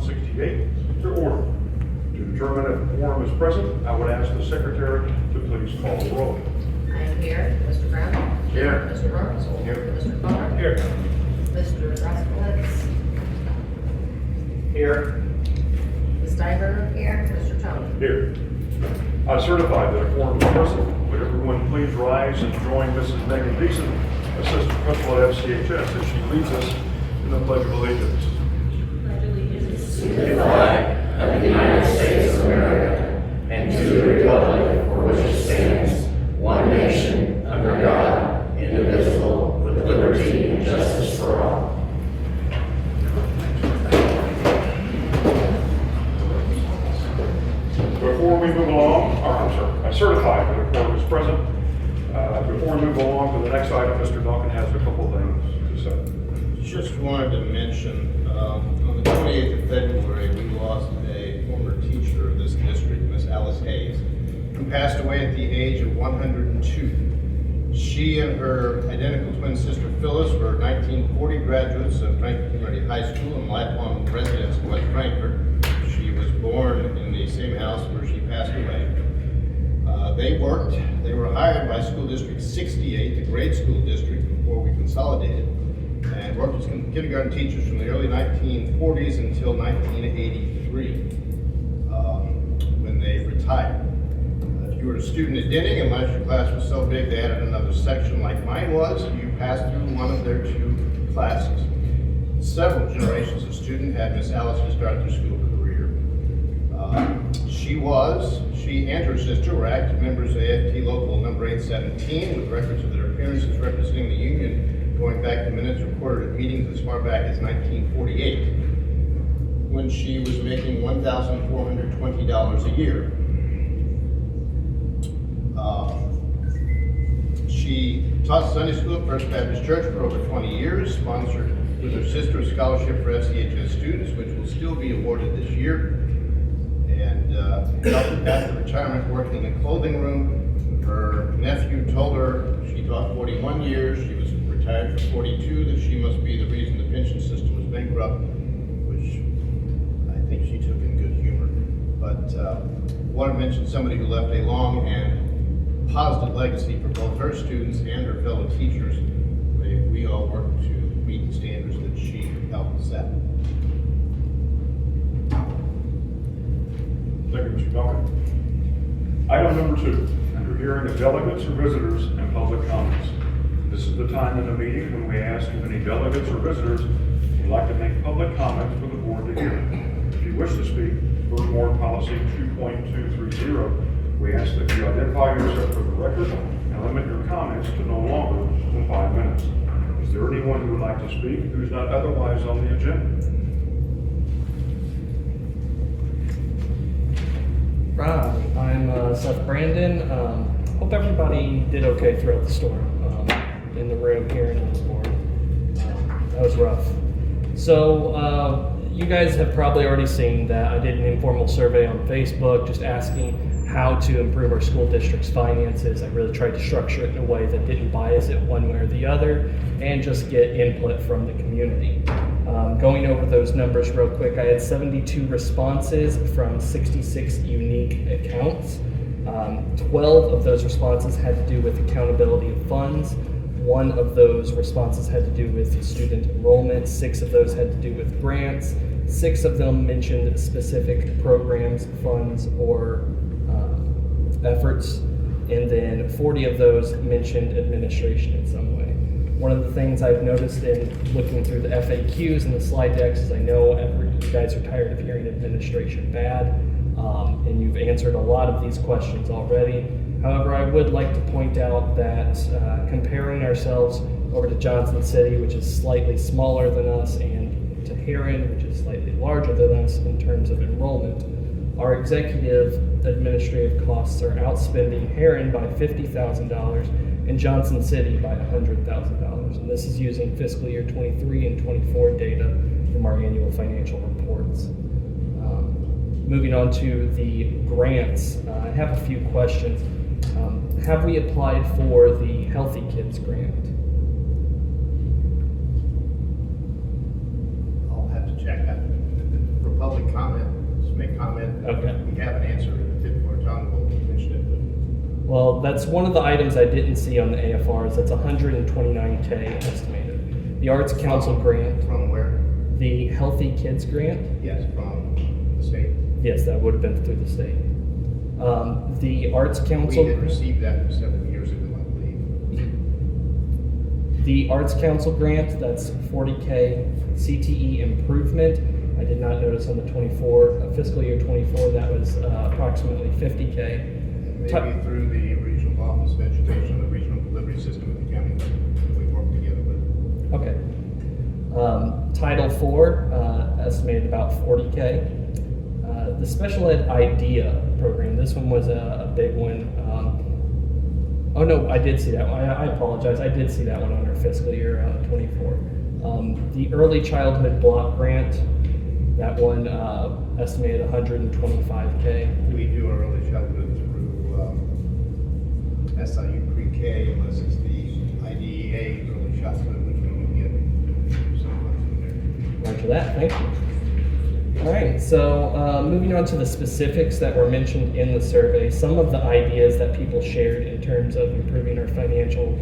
168 to order. To determine if a quorum is present, I would ask the secretary to please call the roll. I am here. Mr. Brown? Here. Mr. Burns? Here. Mr. Carr? Here. Mr. Raskowitz? Here. Ms. Steinberger? Here. Mr. Tony? Here. I certify that a quorum is present. Would everyone please rise and join Mrs. Megan Deason, Assistant Principal at FCHS, as she leads us in the Pledge of Allegiance. Pledge allegiance To the flag of the United States of America and to the republic for which it stands, one nation, under God, indivisible, with liberty and justice for all. Before we move along, I certify that a quorum is present. Before we move along to the next item, Mr. Duncan has a couple things to say. Just wanted to mention, on the 28th of February, we lost a former teacher of this district, Miss Alice Hayes, who passed away at the age of 102. She and her identical twin sister Phyllis were 1940 graduates of Frankfort Community High School and lifelong residents of West Frankfort. She was born in the same house where she passed away. They were hired by School District 68, the grade school district, before we consolidated, and worked as kindergarten teachers from the early 1940s until 1983, when they retired. If you were a student at Denning, unless your class was so big they added another section like mine was, you passed through one of their two classes. Several generations of students had Miss Alice to start their school career. She and her sister were active members of AFT Local Number 817, with records of their appearances representing the union going back to minutes recorded at meetings as far back as 1948, when she was making $1,420 a year. She taught Sunday school at First Baptist Church for over 20 years, sponsored with her sister a scholarship for FCHS students, which will still be awarded this year. And after retirement, working in the clothing room. Her nephew told her she taught 41 years, she was retired for 42, that she must be the reason the pension system was bankrupt, which I think she took in good humor. But want to mention somebody who left a long and positive legacy for both her students and her fellow teachers. We all work to meet the standards that she helped set. Thank you, Mr. Duncan. Item number 2, under hearing of delegates or visitors and public comments. This is the time in the meeting when we ask if any delegates or visitors would like to make public comments for the board to hear. If you wish to speak per board policy 2.230, we ask that you identify yourself for the record and limit your comments to no longer than 5 minutes. Is there anyone who would like to speak who's not otherwise on the agenda? Right, I'm Seth Brandon. Hope everybody did okay throughout the storm in the room here in Osborne. That was rough. So you guys have probably already seen that I did an informal survey on Facebook just asking how to improve our school district's finances. I really tried to structure it in a way that didn't bias it one way or the other and just get input from the community. Going over those numbers real quick, I had 72 responses from 66 unique accounts. 12 of those responses had to do with accountability of funds. 1 of those responses had to do with student enrollment. 6 of those had to do with grants. 6 of them mentioned specific programs, funds, or efforts. And then 40 of those mentioned administration in some way. One of the things I've noticed in looking through the FAQs and the slide decks is I know you guys are tired of hearing administration bad, and you've answered a lot of these questions already. However, I would like to point out that comparing ourselves over to Johnson City, which is slightly smaller than us, and to Heron, which is slightly larger than us in terms of enrollment, our executive administrative costs are outspending Heron by $50,000 and Johnson City by $100,000. And this is using fiscal year 23 and 24 data from our annual financial reports. Moving on to the grants, I have a few questions. Have we applied for the Healthy Kids grant? I'll have to check that. For public comment. Okay. We have an answer, tip for Tom will mention it. Well, that's one of the items I didn't see on the AFRs. That's 129K estimated. The Arts Council grant, From where? the Healthy Kids grant, Yes, from the state. yes, that would have been through the state. The Arts We Council, had received that several years ago, I believe. the Arts Council grant, that's 40K. CTE improvement, I did not notice on the fiscal year 24, that was approximately 50K. Maybe through the regional office of education, the regional delivery system of the county, we work together with. Okay. Title IV, estimated about 40K. The Special Ed IDEA program, this one was a big one. Oh no, I did see that one. I apologize. I did see that one on our fiscal year 24. The Early Childhood Block Grant, that one estimated 125K. We do our early childhood through SIU pre-K, unless it's the IDEA early childhood, which we get some funds in there. Roger that, thank you. All right, so moving on to the specifics that were mentioned in the survey, some of the ideas that people shared in terms of improving our financial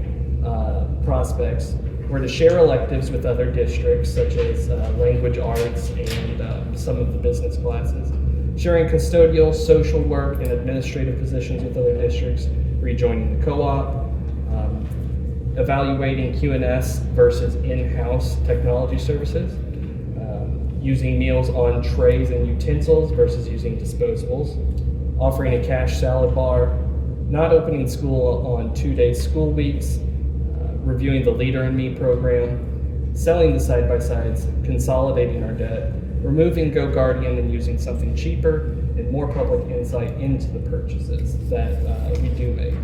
prospects were to share electives with other districts, such as language arts and some of the business classes, sharing custodial, social work, and administrative positions with other districts, rejoining the co-op, evaluating QNS versus in-house technology services, using meals on trays and utensils versus using disposables, offering a cash salad bar, not opening school on 2-day school weeks, reviewing the Leader in Me program, selling the side-by-sides, consolidating our debt, removing GoGuardian and using something cheaper, and more public insight into the purchases that we do make.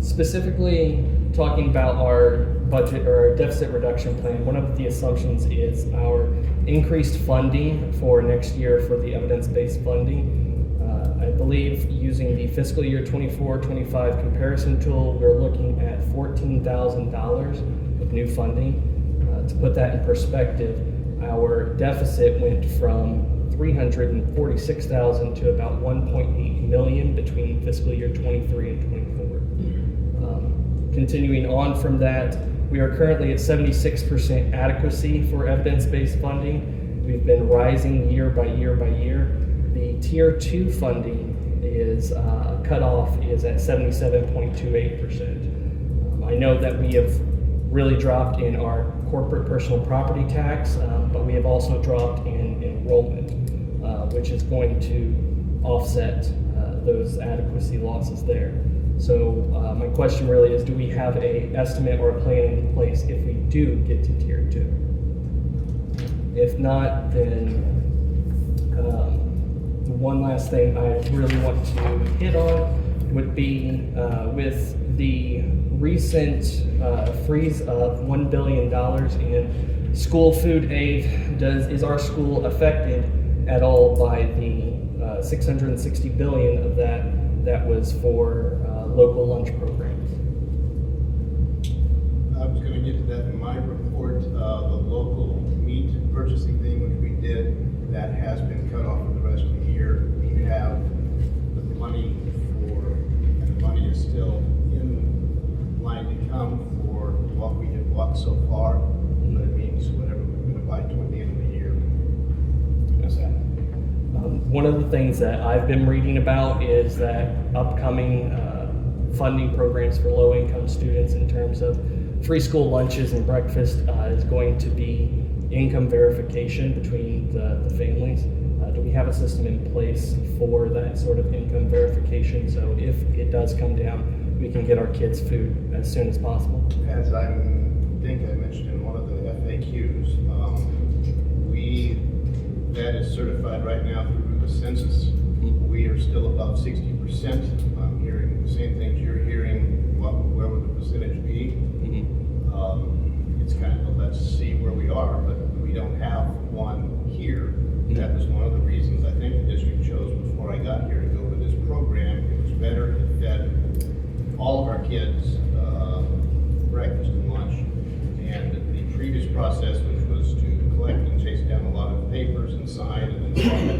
Specifically, talking about our budget or our deficit reduction plan, one of the assumptions is our increased funding for next year for the evidence-based funding. I believe using the fiscal year 24-25 comparison tool, we're looking at $14,000 of new funding. To put that in perspective, our deficit went from $346,000 to about $1.8 million between fiscal year 23 and 24. Continuing on from that, we are currently at 76% adequacy for evidence-based funding. We've been rising year by year by year. The Tier 2 funding is cutoff is at 77.28%. I know that we have really dropped in our corporate personal property tax, but we have also dropped in enrollment, which is going to offset those adequacy losses there. So my question really is, do we have an estimate or a plan in place if we do get to Tier 2? If not, then the one last thing I really want to hit on would be with the recent freeze of $1 billion in school food aid. Is our school affected at all by the $660 billion of that was for local lunch programs? I was going to get to that in my report. The local meat purchasing thing, which we did, that has been cut off for the rest of the year. We have the money and the money is still in line to come for what we have bought so far. But it means whatever we're going to buy toward the end of the year. That's that. One of the things that I've been reading about is that upcoming funding programs for low-income students in terms of free school lunches and breakfast is going to be income verification between the families. Do we have a system in place for that sort of income verification? So if it does come down, we can get our kids food as soon as possible? As I think I mentioned in one of the FAQs, that is certified right now through the census. We are still above 60%. I'm hearing the same things you're hearing. Where would the percentage be? It's kind of let's see where we are, but we don't have one here. That was one of the reasons I think the district chose before I got here to go to this program. It was better. It fed all of our kids breakfast and lunch. And the previous process, which was to collect and chase down a lot of papers and sign and then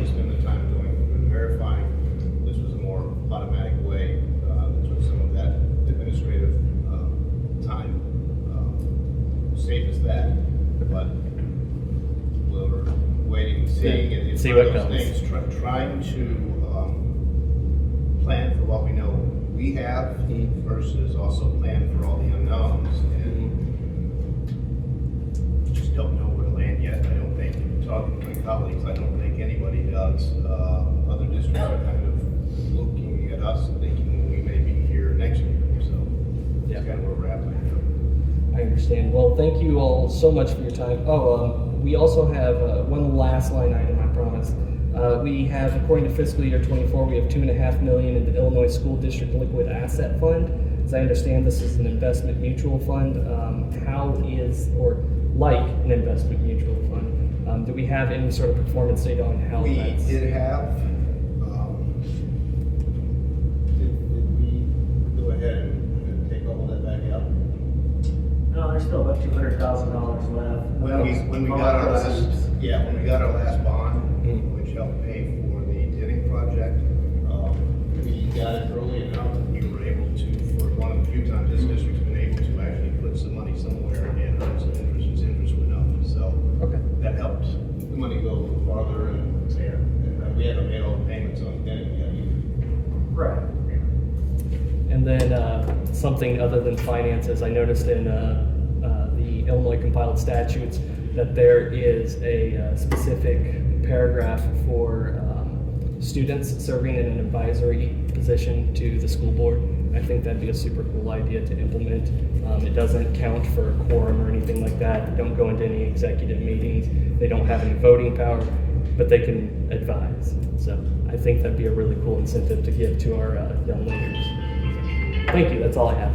seeing it. It's See one of what those comes. things, trying to plan for what we know we have versus also plan for all the unknowns. And just don't know where to land yet. I don't think, talking to my colleagues, I don't think anybody does. Other districts are kind of looking at us and thinking we may be here next year. So Yeah. that's kind of where we're at right now. I understand. Well, thank you all so much for your time. We also have one last line item, I promise. We have, according to fiscal year 24, we have $2.5 million in the Illinois School District Liquid Asset Fund. As I understand, this is an investment mutual fund. Like an investment mutual fund. Do we have any sort of performance data on how We that's? did have, did we go ahead and take all of that back out? No, there's still about $200,000 left. When we got our last, when we got our last bond, which helped pay for the tinning project, we got it early enough that we were able to, for one of the few times this district's been able to actually put some money somewhere and earn some interest, as interest went up. So Okay. that helped the money go a little farther and we haven't made all the payments on tinning yet either. Right. And then something other than finances, I noticed in the Illinois compiled statutes that there is a specific paragraph for students serving in an advisory position to the school board. I think that'd be a super cool idea to implement. It doesn't count for a quorum or anything like that. They don't go into any executive meetings. They don't have any voting power, but they can advise. So I think that'd be a really cool incentive to give to our young leaders. Thank you. That's all I have.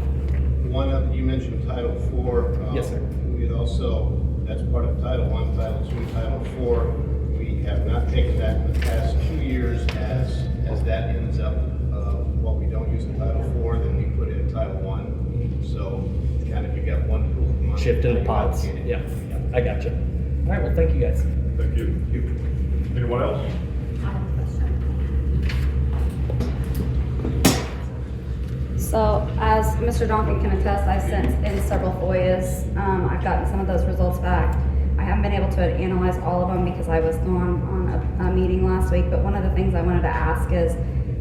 One of, you mentioned Title IV. Yes, sir. We'd also, that's part of Title I, Title II, Title IV. We have not taken that in the past 2 years as that ends up, what we don't use in Title IV, then we put in Title I. So kind of you got one pool of money. Shift in the you pots. allocate it. Yeah, I gotcha. All right. Well, thank you guys. Thank you. Anyone else? I have a question. So, as Mr. Donkin can attest, I've sent in several FOIAs. I've gotten some of those results back. I haven't been able to analyze all of them because I was gone on a meeting last week, but one of the things I wanted to ask is,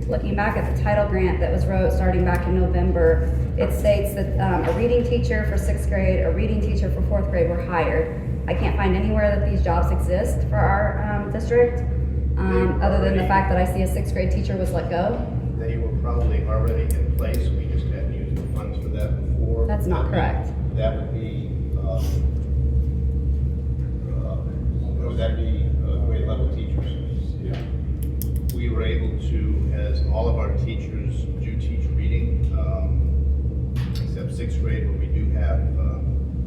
looking back at the title grant that was wrote starting back in November, it states that a reading teacher for 6th grade, a reading teacher for 4th grade were hired. I can't find anywhere that these jobs exist for our district, other than the fact that I see a 6th grade teacher was let go. They were probably already in place, we just hadn't used the funds for that before. That's not correct. That would be, grade level teachers. Yeah. We were able to, as all of our teachers do teach reading, except 6th grade where we do have,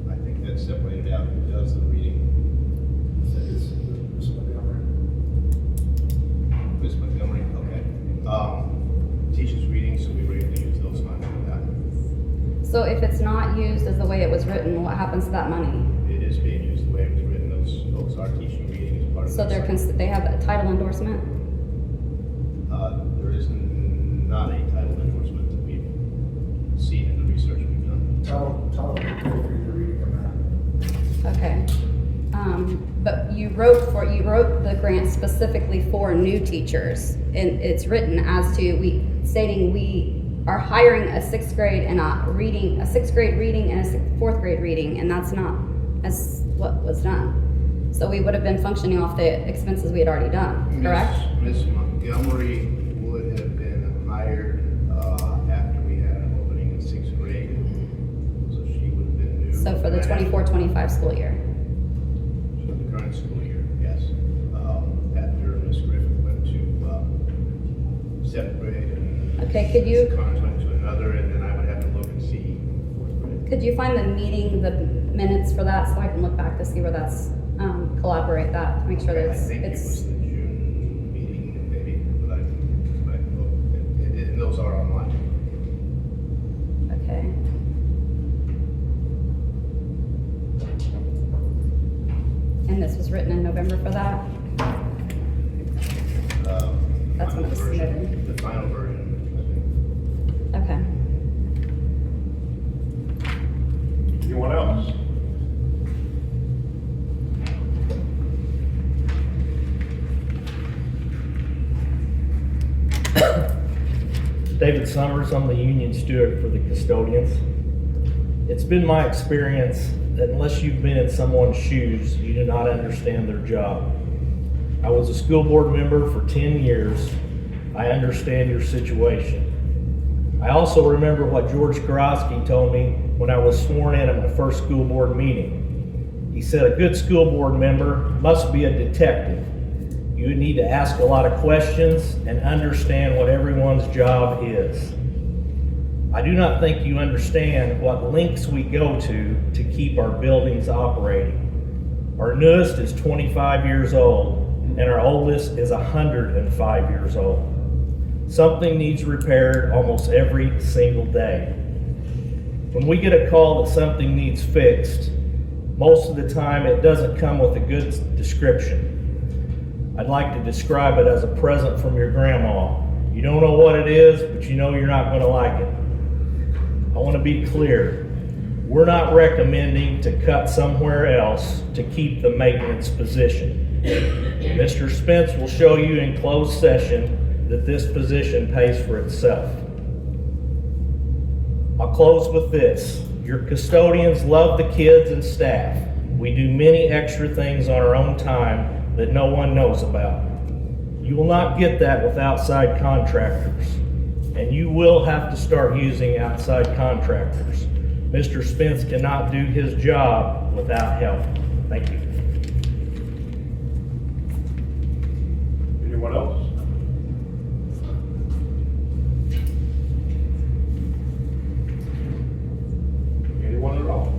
I think that's separated out, who does the reading. Miss Montgomery, okay. Teaches reading, so we were able to use those funds for that. So if it's not used as the way it was written, what happens to that money? It is being used the way it was written. Those folks are teaching reading as part of So they have a title endorsement? There is not a title endorsement that we've seen in the research we've done. Tell them to read the reading amount. Okay. But you wrote the grant specifically for new teachers, and it's written as to stating we are hiring a 6th grade and a 6th grade reading and a 4th grade reading, and that's not as what was done. So we would have been functioning off the expenses we had already done, correct? Miss Montgomery would have been hired after we had an opening in 6th grade, so she would have been new. So for the 24-25 school year. For the current school year, yes. After Miss Griffith went to 7th grade and Okay, could you- Miss Carnes went to another, and then I would have to look and see 4th grade. Could you find the minutes for that so I can look back to see where that's, collaborate that, to make sure that I think it was it's, the June meeting, maybe, but I can look, and those are online. okay. And this was written in November for that? That's when it was Final version, submitted. the final version, I think. Okay. Anyone else? David Summers, I'm the union steward for the custodians. It's been my experience that unless you've been in someone's shoes, you do not understand their job. I was a school board member for 10 years. I understand your situation. I also remember what George Karofsky told me when I was sworn in at my first school board meeting. He said a good school board member must be a detective. You need to ask a lot of questions and understand what everyone's job is. I do not think you understand what lengths we go to keep our buildings operating. Our newest is 25 years old, and our oldest is 105 years old. Something needs repaired almost every single day. When we get a call that something needs fixed, most of the time it doesn't come with a good description. I'd like to describe it as a present from your grandma. You don't know what it is, but you know you're not going to like it. I want to be clear. We're not recommending to cut somewhere else to keep the maintenance position. Mr. Spence will show you in closed session that this position pays for itself. I'll close with this. Your custodians love the kids and staff. We do many extra things on our own time that no one knows about. You will not get that with outside contractors, and you will have to start using outside contractors. Mr. Spence cannot do his job without help. Thank you. Anyone else? Anyone at all?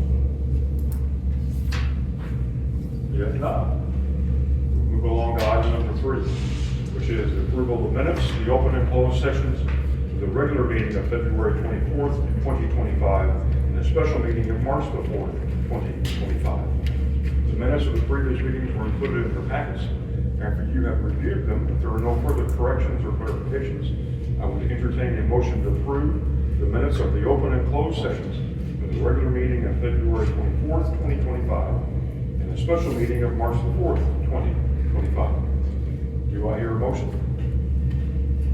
If not, we'll move along to item number 3, which is the approval of minutes, the open and closed sessions of the regular meeting of February 24th, 2025, and the special meeting of March the 4th, 2025. The minutes of the previous meetings were included in your packets. After you have reviewed them, if there are no further corrections or clarifications, I would entertain a motion to approve the minutes of the open and closed sessions of the regular meeting of February 24th, 2025, and the special meeting of March the 4th, 2025. Do I hear a motion?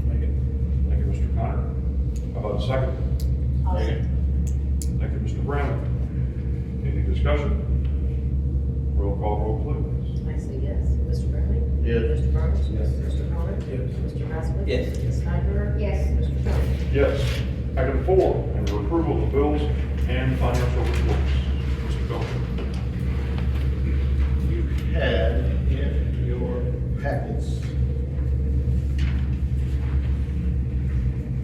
Thank you, Mr. Connor. How about a second? Thank you, Mr. Brown. Any discussion? Roll call vote, please. I say yes. Mr. Bradley? Yes. Mr. Burns? Yes. Mr. Conner? Yes. Mr. Rasmus? Yes. Ms. Steinberg? Yes. Mr. Tony? Yes. Item 4, under approval of bills and financial reports. Mr. Felton. You had in your packets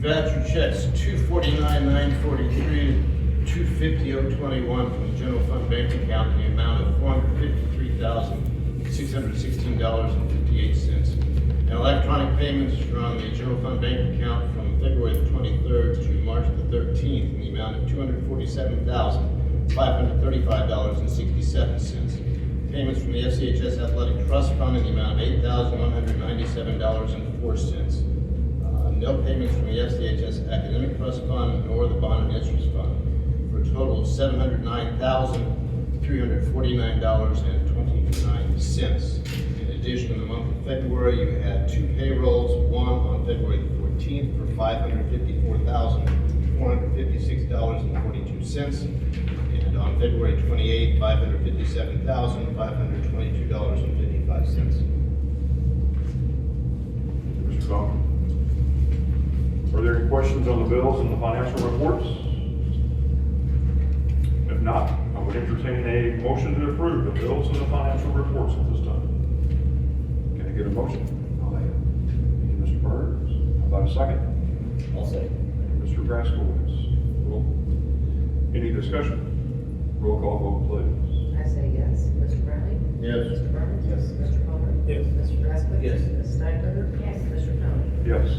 voucher checks 249,943, 250,021 from the general fund bank account in the amount of $453,616.58. And electronic payments from the general fund bank account from February the 23rd to March the 13th in the amount of $247,535.67. Payments from the FCHS Athletic Trust Fund in the amount of $8,197.04. No payments from the FCHS Academic Trust Fund nor the Bond and Interest Fund, for a total of $709,349.29. In addition, in the month of February, you had 2 payrolls, one on February the 14th for $554,456.42, and on February 28th, $557,522.55. Mr. Felton. Are there any questions on the bills and the financial reports? If not, I would entertain a motion to approve the bills and the financial reports at this time. Can I get a motion? Thank you, Mr. Burns. How about a second? I'll say. Mr. Graskowitz. Any discussion? Roll call vote, please. I say yes. Mr. Bradley? Yes. Mr. Burns? Yes. Mr. Conner? Yes. Mr. Rasmus? Yes. Ms. Steinberg? Yes. Mr. Tony? Yes.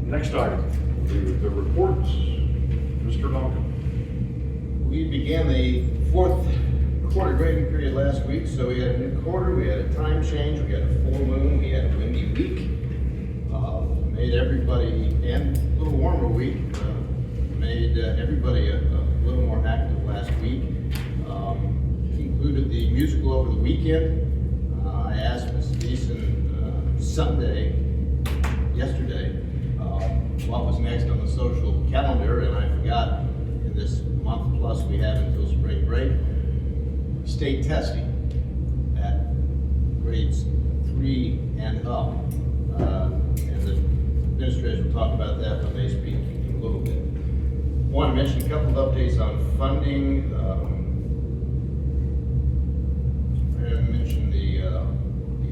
Next item, the reports. Mr. Duncan. We began the 4th quarter grading period last week, so we had a new quarter, we had a time change, we had a full moon, we had a windy week. Made everybody, and a little warmer week, made everybody a little more active last week. Concluded the musical over the weekend. I asked Ms. Beeson yesterday, what was next on the social calendar, and I forgot, in this month plus we have until spring break, state testing at grades 3 and up. And the administrators will talk about that when they speak in a little bit. Want to mention a couple of updates on funding. I mentioned the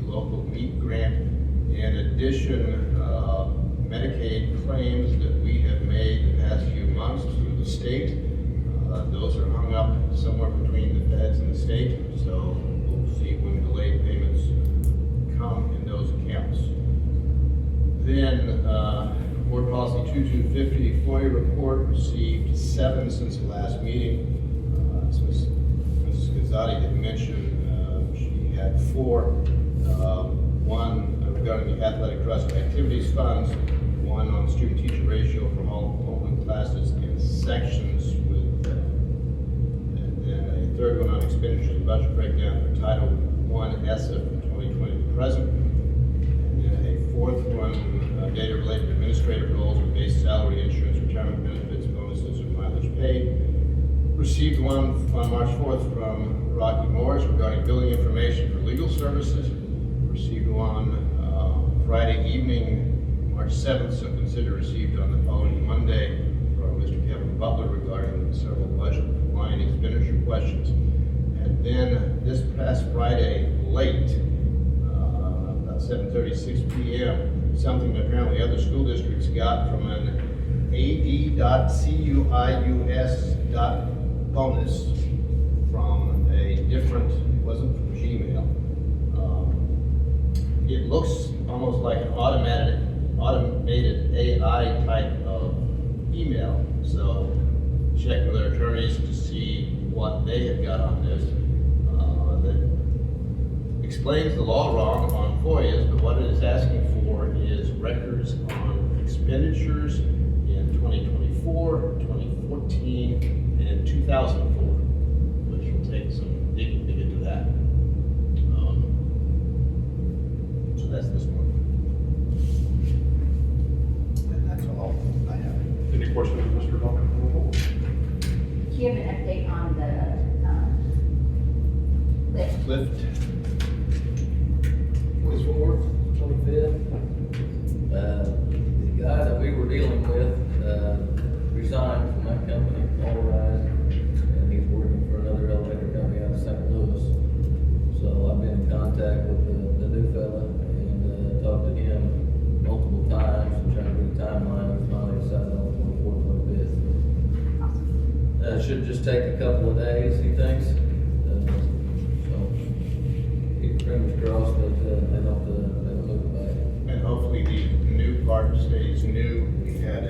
local meat grant. In addition, Medicaid claims that we have made the past few months through the state, those are hung up somewhere between the feds and the state, so we'll see when delayed payments come in those accounts. Then, Board Policy 2250 FOIA report, received 7 since the last meeting. As Mrs. Gonzalez had mentioned, she had 4. One regarding the athletic trust and activities funds, one on student-teacher ratio for homeroom classes and sections with, and then a third one on expenditures and budget breakdown for Title I ESSA from 2020 to present, and then a fourth one, data related to administrative roles with base salary, insurance, retirement benefits, bonuses, and mileage paid. Received one on March 4th from Rocky Morris regarding billing information for legal services. Received one Friday evening, March 7th, so consider received on the following Monday from Mr. Kevin Butler regarding several budget line expenditure questions. And then this past Friday, late, about 7:36 p.m., something that apparently other school districts got from an ad.cuius. bonus from a different, it wasn't from Gmail. It looks almost like an automated AI type of email. So check with our attorneys to see what they have got on this. That explains the law wrong on FOIAs, but what it is asking for is records on expenditures in 2024, 2014, and 2004, which will take some digging to get to that. So that's this one. And that's all I have. Any questions of Mr. Duncan from the board? Do you have an update on the lift? Lift. 24th, 25th. The guy that we were dealing with resigned from that company, All Rise, and he's working for another elevator company out of St. Louis. So I've been in contact with the new fella and talked to him multiple times and trying to get a timeline. We finally decided on the 24th, 25th. It should just take a couple of days, he thinks. So keep your fingers crossed that they don't move it back. And hopefully the new part stays new. We had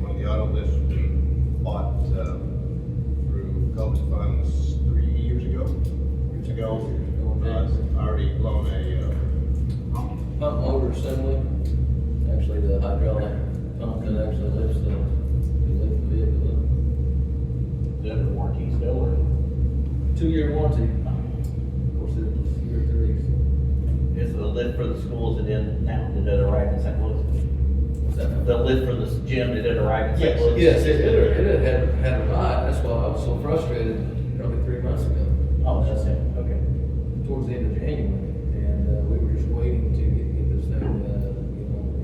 one of the auto lifts we bought through COVID funds 3 years ago. Already blown a Pump motor assembly, actually the hydraulic pump that actually lifts the vehicle up. Is that a warranty still or? 2-year warranty. Of course, it's year 3. Is the lift for the schools it in now, did it arrive in St. Louis? What's that? The lift for the gym, did it arrive in St. Louis? Yes, it had arrived. That's why I was so frustrated probably 3 months ago. Oh, that's it, okay. Towards the end of January, and we were just waiting to get this thing,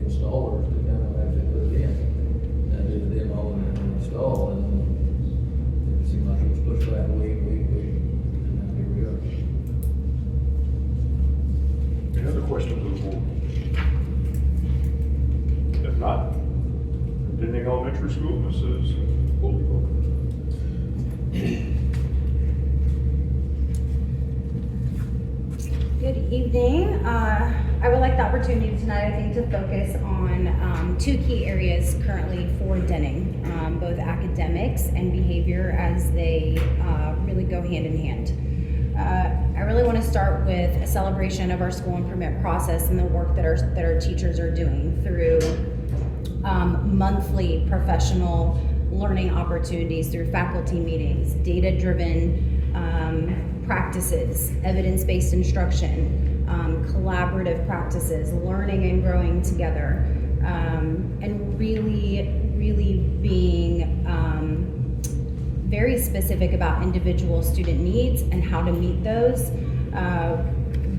installers to come and actually put it in. And do the demo and install, and it seemed like it was pushed back a week, and now here we are. Any other questions of the board? If not, attending elementary school, Mrs. Bully. Good evening. I would like the opportunity tonight, I think, to focus on 2 key areas currently for Denning, both academics and behavior, as they really go hand in hand. I really want to start with a celebration of our school improvement process and the work that our teachers are doing through monthly professional learning opportunities, through faculty meetings, data-driven practices, evidence-based instruction, collaborative practices, learning and growing together. and really being very specific about individual student needs and how to meet those.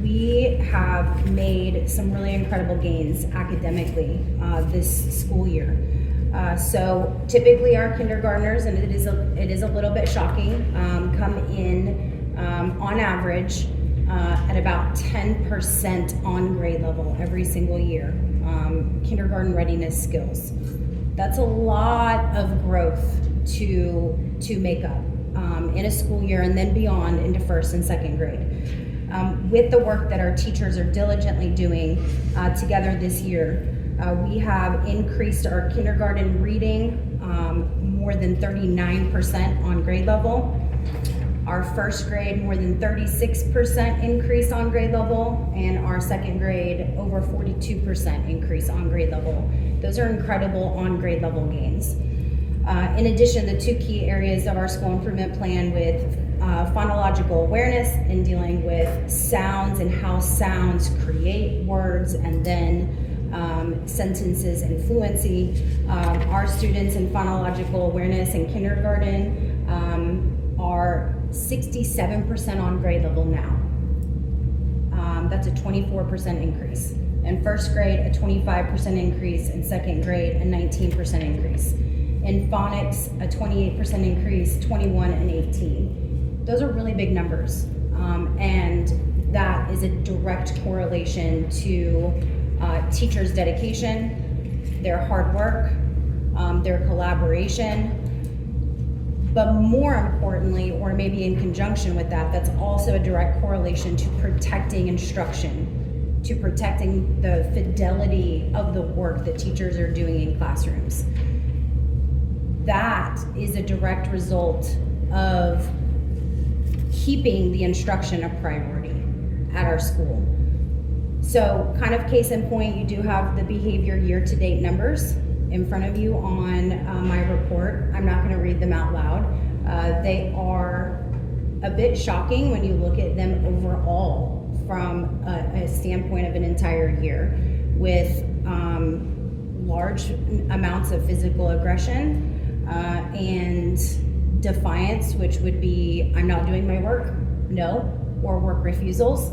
We have made some really incredible gains academically this school year. So typically our kindergartners, and it is a little bit shocking, come in on average at about 10% on grade level every single year. Kindergarten readiness skills. That's a lot of growth to make up in a school year and then beyond into first and second grade. With the work that our teachers are diligently doing together this year, we have increased our kindergarten reading more than 39% on grade level. Our first grade, more than 36% increase on grade level, and our second grade, over 42% increase on grade level. Those are incredible on grade level gains. In addition, the two key areas of our school improvement plan with phonological awareness and dealing with sounds and how sounds create words and then sentences and fluency. Our students in phonological awareness in kindergarten are 67% on grade level now. That's a 24% increase. In first grade, a 25% increase. In second grade, a 19% increase. In phonics, a 28% increase, 21 and 18. Those are really big numbers. And that is a direct correlation to teachers' dedication, their hard work, their collaboration. But more importantly, or maybe in conjunction with that, that's also a direct correlation to protecting instruction, to protecting the fidelity of the work that teachers are doing in classrooms. That is a direct result of keeping the instruction a priority at our school. So kind of case in point, you do have the behavior year-to-date numbers in front of you on my report. I'm not going to read them out loud. They are a bit shocking when you look at them overall from a standpoint of an entire year, with large amounts of physical aggression and defiance, which would be, I'm not doing my work, no, or work refusals.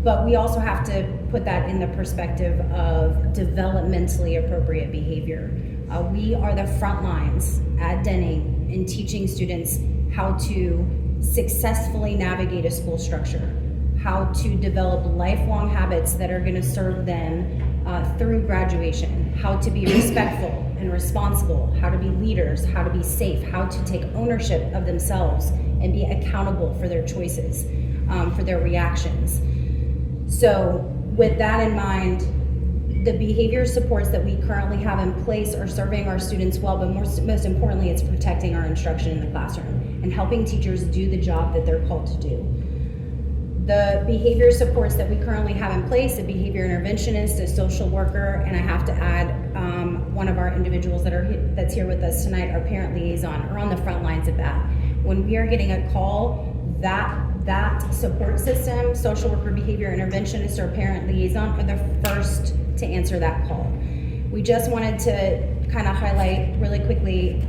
But we also have to put that in the perspective of developmentally appropriate behavior. We are the front lines at Denning in teaching students how to successfully navigate a school structure, how to develop lifelong habits that are going to serve them through graduation, how to be respectful and responsible, how to be leaders, how to be safe, how to take ownership of themselves and be accountable for their choices, for their reactions. So with that in mind, the behavior supports that we currently have in place are serving our students well, but most importantly, it's protecting our instruction in the classroom and helping teachers do the job that they're called to do. The behavior supports that we currently have in place, a behavior interventionist, a social worker, and I have to add one of our individuals that's here with us tonight, our parent liaison, are on the front lines of that. When we are getting a call, that support system, social worker, behavior interventionist, or parent liaison are the first to answer that call. We just wanted to kind of highlight really quickly,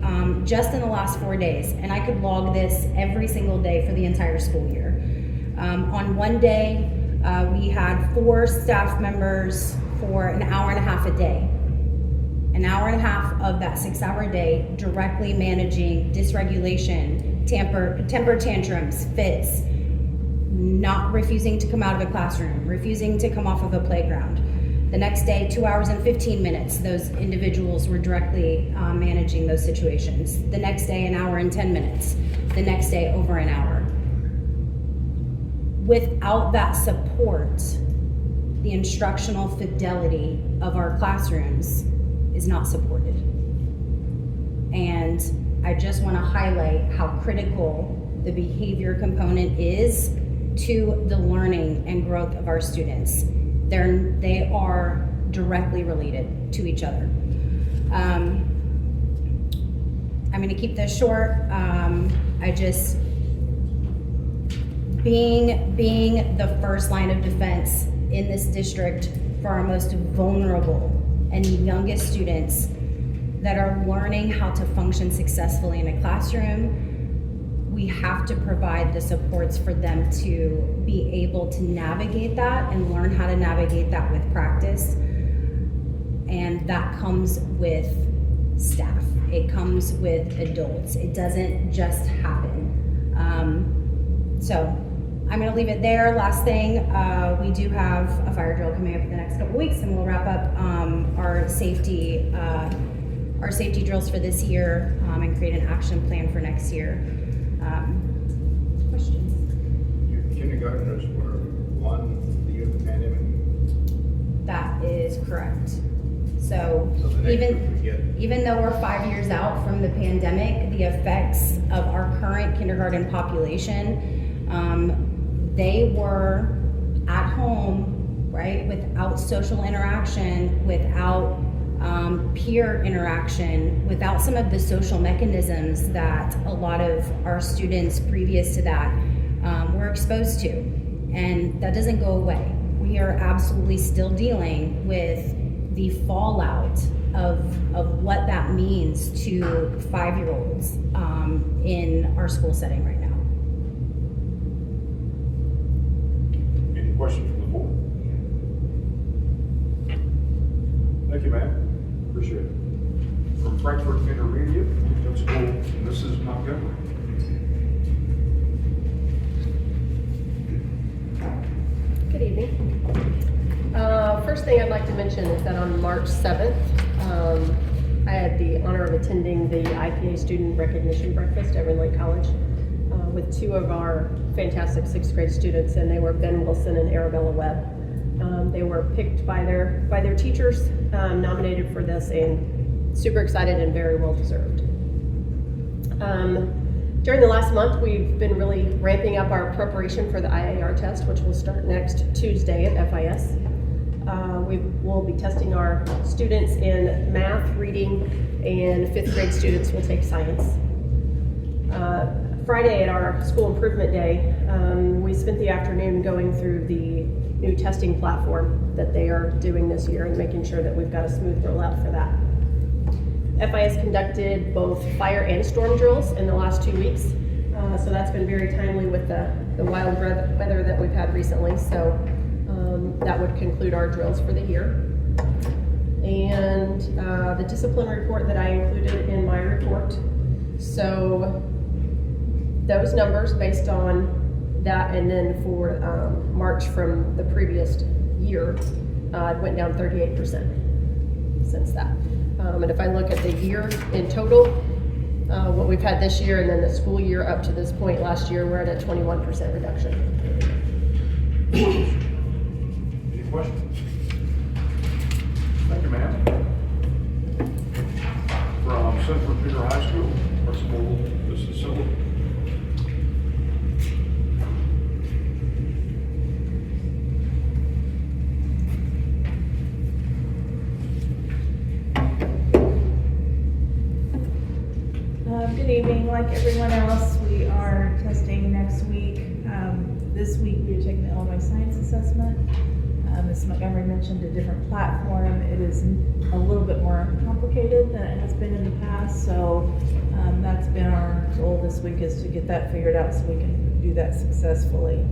just in the last 4 days, and I could log this every single day for the entire school year. On one day, we had 4 staff members for an hour and a half a day. An hour and a half of that 6-hour day directly managing dysregulation, temper tantrums, fits, not refusing to come out of a classroom, refusing to come off of a playground. The next day, 2 hours and 15 minutes, those individuals were directly managing those situations. The next day, an hour and 10 minutes. The next day, over an hour. Without that support, the instructional fidelity of our classrooms is not supported. And I just want to highlight how critical the behavior component is to the learning and growth of our students. They are directly related to each other. I'm going to keep this short. Being the first line of defense in this district for our most vulnerable and the youngest students that are learning how to function successfully in a classroom, we have to provide the supports for them to be able to navigate that and learn how to navigate that with practice. And that comes with staff. It comes with adults. It doesn't just happen. So I'm gonna leave it there. Last thing, we do have a fire drill coming up in the next couple weeks, and we'll wrap up our safety drills for this year and create an action plan for next year. Questions? Your kindergartners were one the year of the pandemic. That is correct. So So the next group we get. even though we're 5 years out from the pandemic, the effects of our current kindergarten population, they were at home, right, without social interaction, without peer interaction, without some of the social mechanisms that a lot of our students previous to that were exposed to. And that doesn't go away. We are absolutely still dealing with the fallout of what that means to 5-year-olds in our school setting right now. Any questions from the board? Thank you, ma'am. Appreciate it. From Frankfurt Intermediate, Principal Mrs. Montgomery. Good evening. First thing I'd like to mention is that on March 7th, I had the honor of attending the IPA Student Recognition Breakfast at Lake College with two of our fantastic 6th grade students, and they were Ben Wilson and Arabella Webb. They were picked by their teachers, nominated for this, and super excited and very well deserved. During the last month, we've been really ramping up our preparation for the IAR test, which will start next Tuesday at FIS. We will be testing our students in math, reading, and 5th grade students will take science. Friday at our school improvement day, we spent the afternoon going through the new testing platform that they are doing this year and making sure that we've got a smooth rollout for that. FIS conducted both fire and storm drills in the last 2 weeks, so that's been very timely with the wild weather that we've had recently. So that would conclude our drills for the year. And the discipline report that I included in my report. So those numbers based on that, and then for March from the previous year, it went down 38% since that. And if I look at the year in total, what we've had this year and then the school year up to this point last year, we're at a 21% reduction. Any questions? Thank you, ma'am. From Central Junior High School, Principal Mrs. Silva. Good evening. Like everyone else, we are testing next week. This week we are taking the Illinois Science Assessment. Ms. Montgomery mentioned a different platform. It is a little bit more complicated than it has been in the past, so that's been our goal this week, is to get that figured out so we can do that successfully.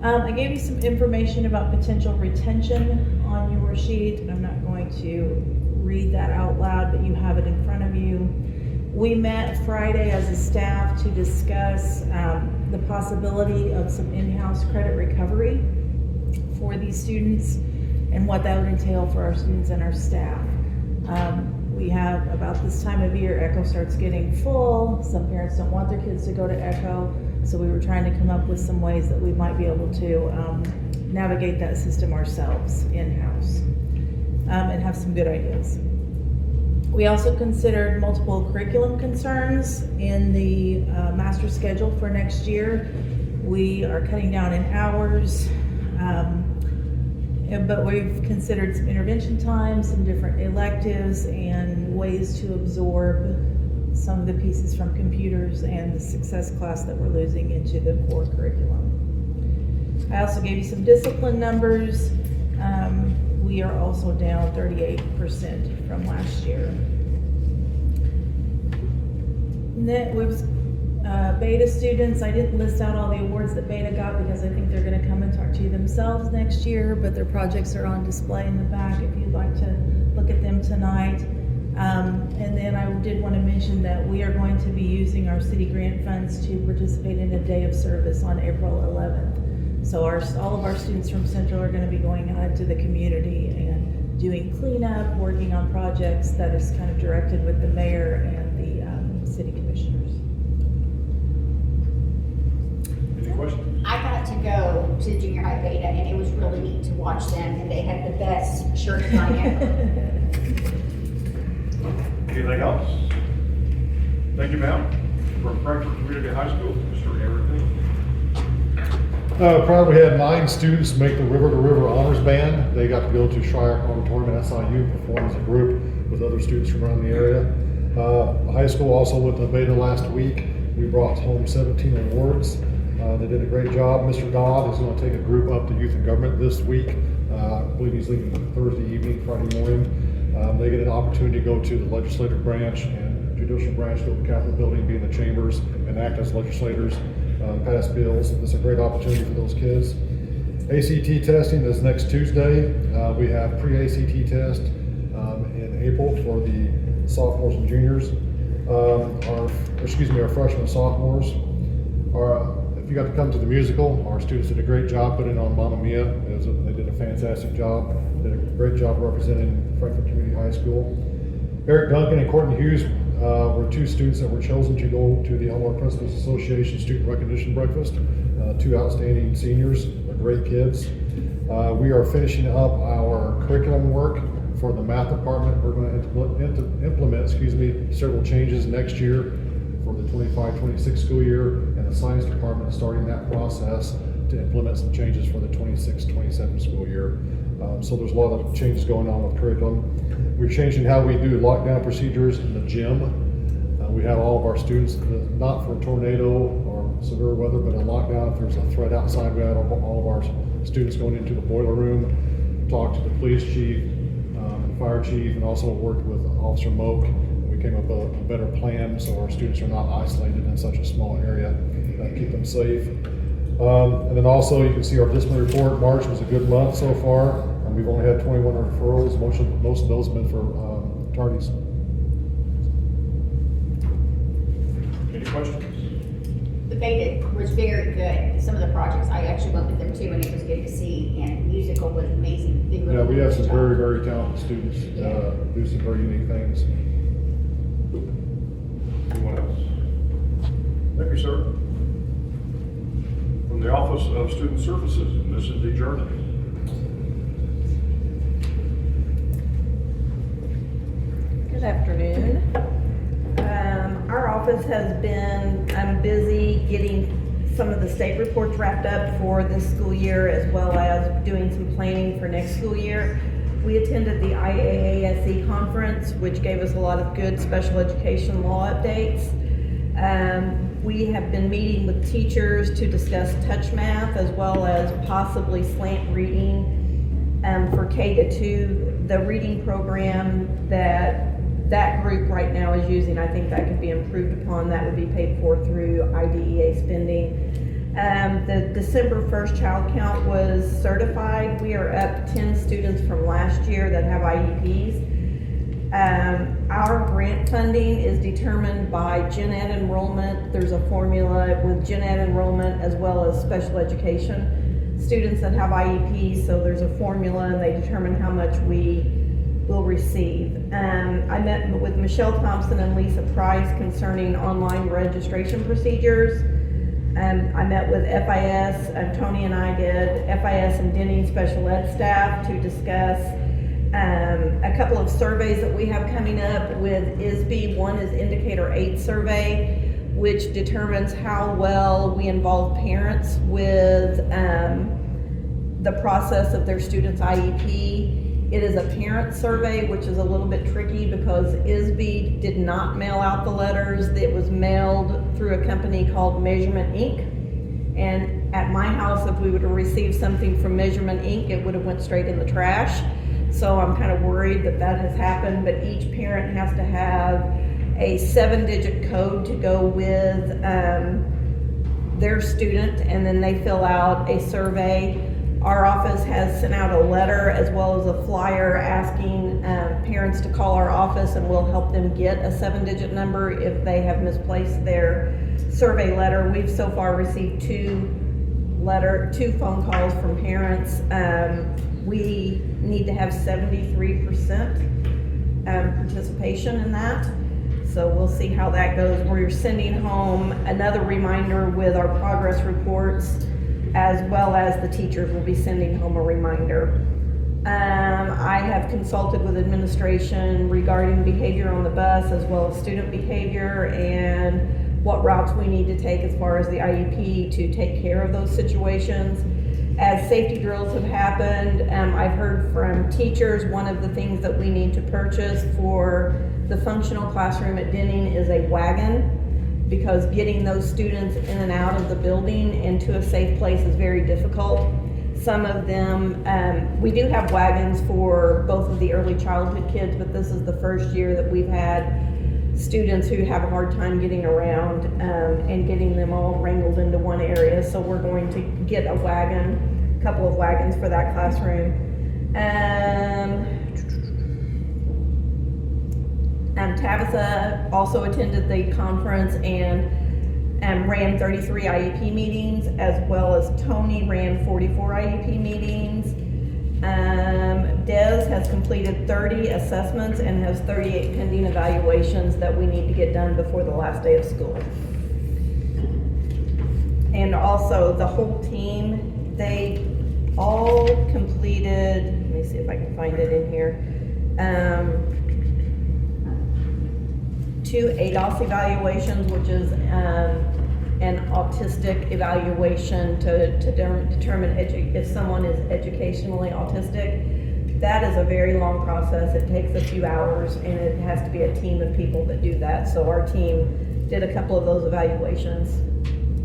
I gave you some information about potential retention on your sheet. I'm not going to read that out loud, but you have it in front of you. We met Friday as a staff to discuss the possibility of some in-house credit recovery for these students and what that would entail for our students and our staff. We have, about this time of year, ECCO starts getting full. Some parents don't want their kids to go to ECCO, so we were trying to come up with some ways that we might be able to navigate that system ourselves in-house and have some good ideas. We also considered multiple curriculum concerns in the master schedule for next year. We are cutting down in hours, but we've considered some intervention times, some different electives, and ways to absorb some of the pieces from computers and the success class that we're losing into the core curriculum. I also gave you some discipline numbers. we are also down 38% from last year. Net was Beta students. I didn't list out all the awards that Beta got because I think they're going to come and talk to you themselves next year, but their projects are on display in the back if you'd like to look at them tonight. And then I did want to mention that we are going to be using our city grant funds to participate in a day of service on April 11th. So all of our students from Central are going to be going out into the community and doing cleanup, working on projects that is kind of directed with the mayor and the city commissioners. Any questions? I got to go to junior high beta, and it was really neat to watch them, and they had the best shirt line ever. Anything else? Thank you, ma'am. From Frankfort Community High School, Mr. Everything. Proud we had 9 students make the River to River Honors Band. They got to go to Shryock Auditorium at SIU and perform as a group with other students from around the area. The high school also went to beta last week. We brought home 17 awards. They did a great job. Mr. Dodd is going to take a group up to Youth and Government this week. I believe he's leaving Thursday evening, Friday morning. They get an opportunity to go to the legislative branch and judicial branch, go to the Capitol building, be in the chambers, and act as legislators, pass bills. It's a great opportunity for those kids. ACT testing is next Tuesday. We have pre-ACT test in April for the sophomores and juniors. Our freshmen and sophomores. If you got to come to the musical, our students did a great job putting on Mamma Mia. They did a fantastic job. Did a great job representing Frankfort Community High School. Eric Duncan and Courtney Hughes were 2 students that were chosen to go to the Illinois Principals Association Student Recognition Breakfast. 2 outstanding seniors. They're great kids. We are finishing up our curriculum work for the math department. We're going to implement several changes next year for the 25-26 school year, and the science department is starting that process to implement some changes for the 26-27 school year. So there's a lot of changes going on with curriculum. We're changing how we do lockdown procedures in the gym. We have all of our students, not for tornado or severe weather, but in lockdown, if there's a threat outside, we have all of our students going into the boiler room, talk to the police chief, fire chief, and also worked with Officer Moak. We came up with a better plan so our students are not isolated in such a small area, keep them safe. And then also you can see our discipline report. March was a good month so far, and we've only had 21 referrals. Most of those have been for tardies. Any questions? The beta was very good. Some of the projects, I actually went with them too, and it was good to see, and musical was amazing. They really Yeah, we did a have some good job. very, very talented students do some very unique things. Anyone else? Thank you, sir. From the Office of Student Services, Mrs. DeJourney. Good afternoon. Our office has been busy getting some of the state reports wrapped up for this school year, as well as doing some planning for next school year. We attended the IAASE conference, which gave us a lot of good special education law updates. We have been meeting with teachers to discuss touch math, as well as possibly slant reading for K-2. The reading program that group right now is using, I think that could be improved upon. That would be paid for through IDEA spending. The December 1st child count was certified. We are up 10 students from last year that have IEPs. Our grant funding is determined by gen ed enrollment. There's a formula with gen ed enrollment as well as special education students that have IEPs. So there's a formula and they determine how much we will receive. I met with Michelle Thompson and Lisa Price concerning online registration procedures. I met with FIS, Tony and I did, FIS and Denny special ed staff to discuss a couple of surveys that we have coming up with ISB. One is Indicator 8 survey, which determines how well we involve parents with the process of their student's IEP. It is a parent survey, which is a little bit tricky because ISB did not mail out the letters. It was mailed through a company called Measurement Inc. And at my house, if we would have received something from Measurement Inc., it would have went straight in the trash. So I'm kind of worried that that has happened, but each parent has to have a 7-digit code to go with their student, and then they fill out a survey. Our office has sent out a letter as well as a flyer asking parents to call our office, and we'll help them get a 7-digit number if they have misplaced their survey letter. We've so far received two phone calls from parents. We need to have 73% participation in that. So we'll see how that goes. We're sending home another reminder with our progress reports, as well as the teachers will be sending home a reminder. I have consulted with administration regarding behavior on the bus, as well as student behavior and what routes we need to take as far as the IEP to take care of those situations. As safety drills have happened, I've heard from teachers, one of the things that we need to purchase for the functional classroom at Denning is a wagon, because getting those students in and out of the building into a safe place is very difficult. Some of them, we do have wagons for both of the early childhood kids, but this is the first year that we've had students who have a hard time getting around and getting them all wrangled into one area. So we're going to get a wagon, a couple of wagons for that classroom. Tabitha also attended the conference and ran 33 IEP meetings, as well as Tony ran 44 IEP meetings. Des has completed 30 assessments and has 38 pending evaluations that we need to get done before the last day of school. And also the whole team, they all completed, let me see if I can find it in here, 2 ADOS evaluations, which is an autistic evaluation to determine if someone is educationally autistic. That is a very long process. It takes a few hours, and it has to be a team of people that do that. So our team did a couple of those evaluations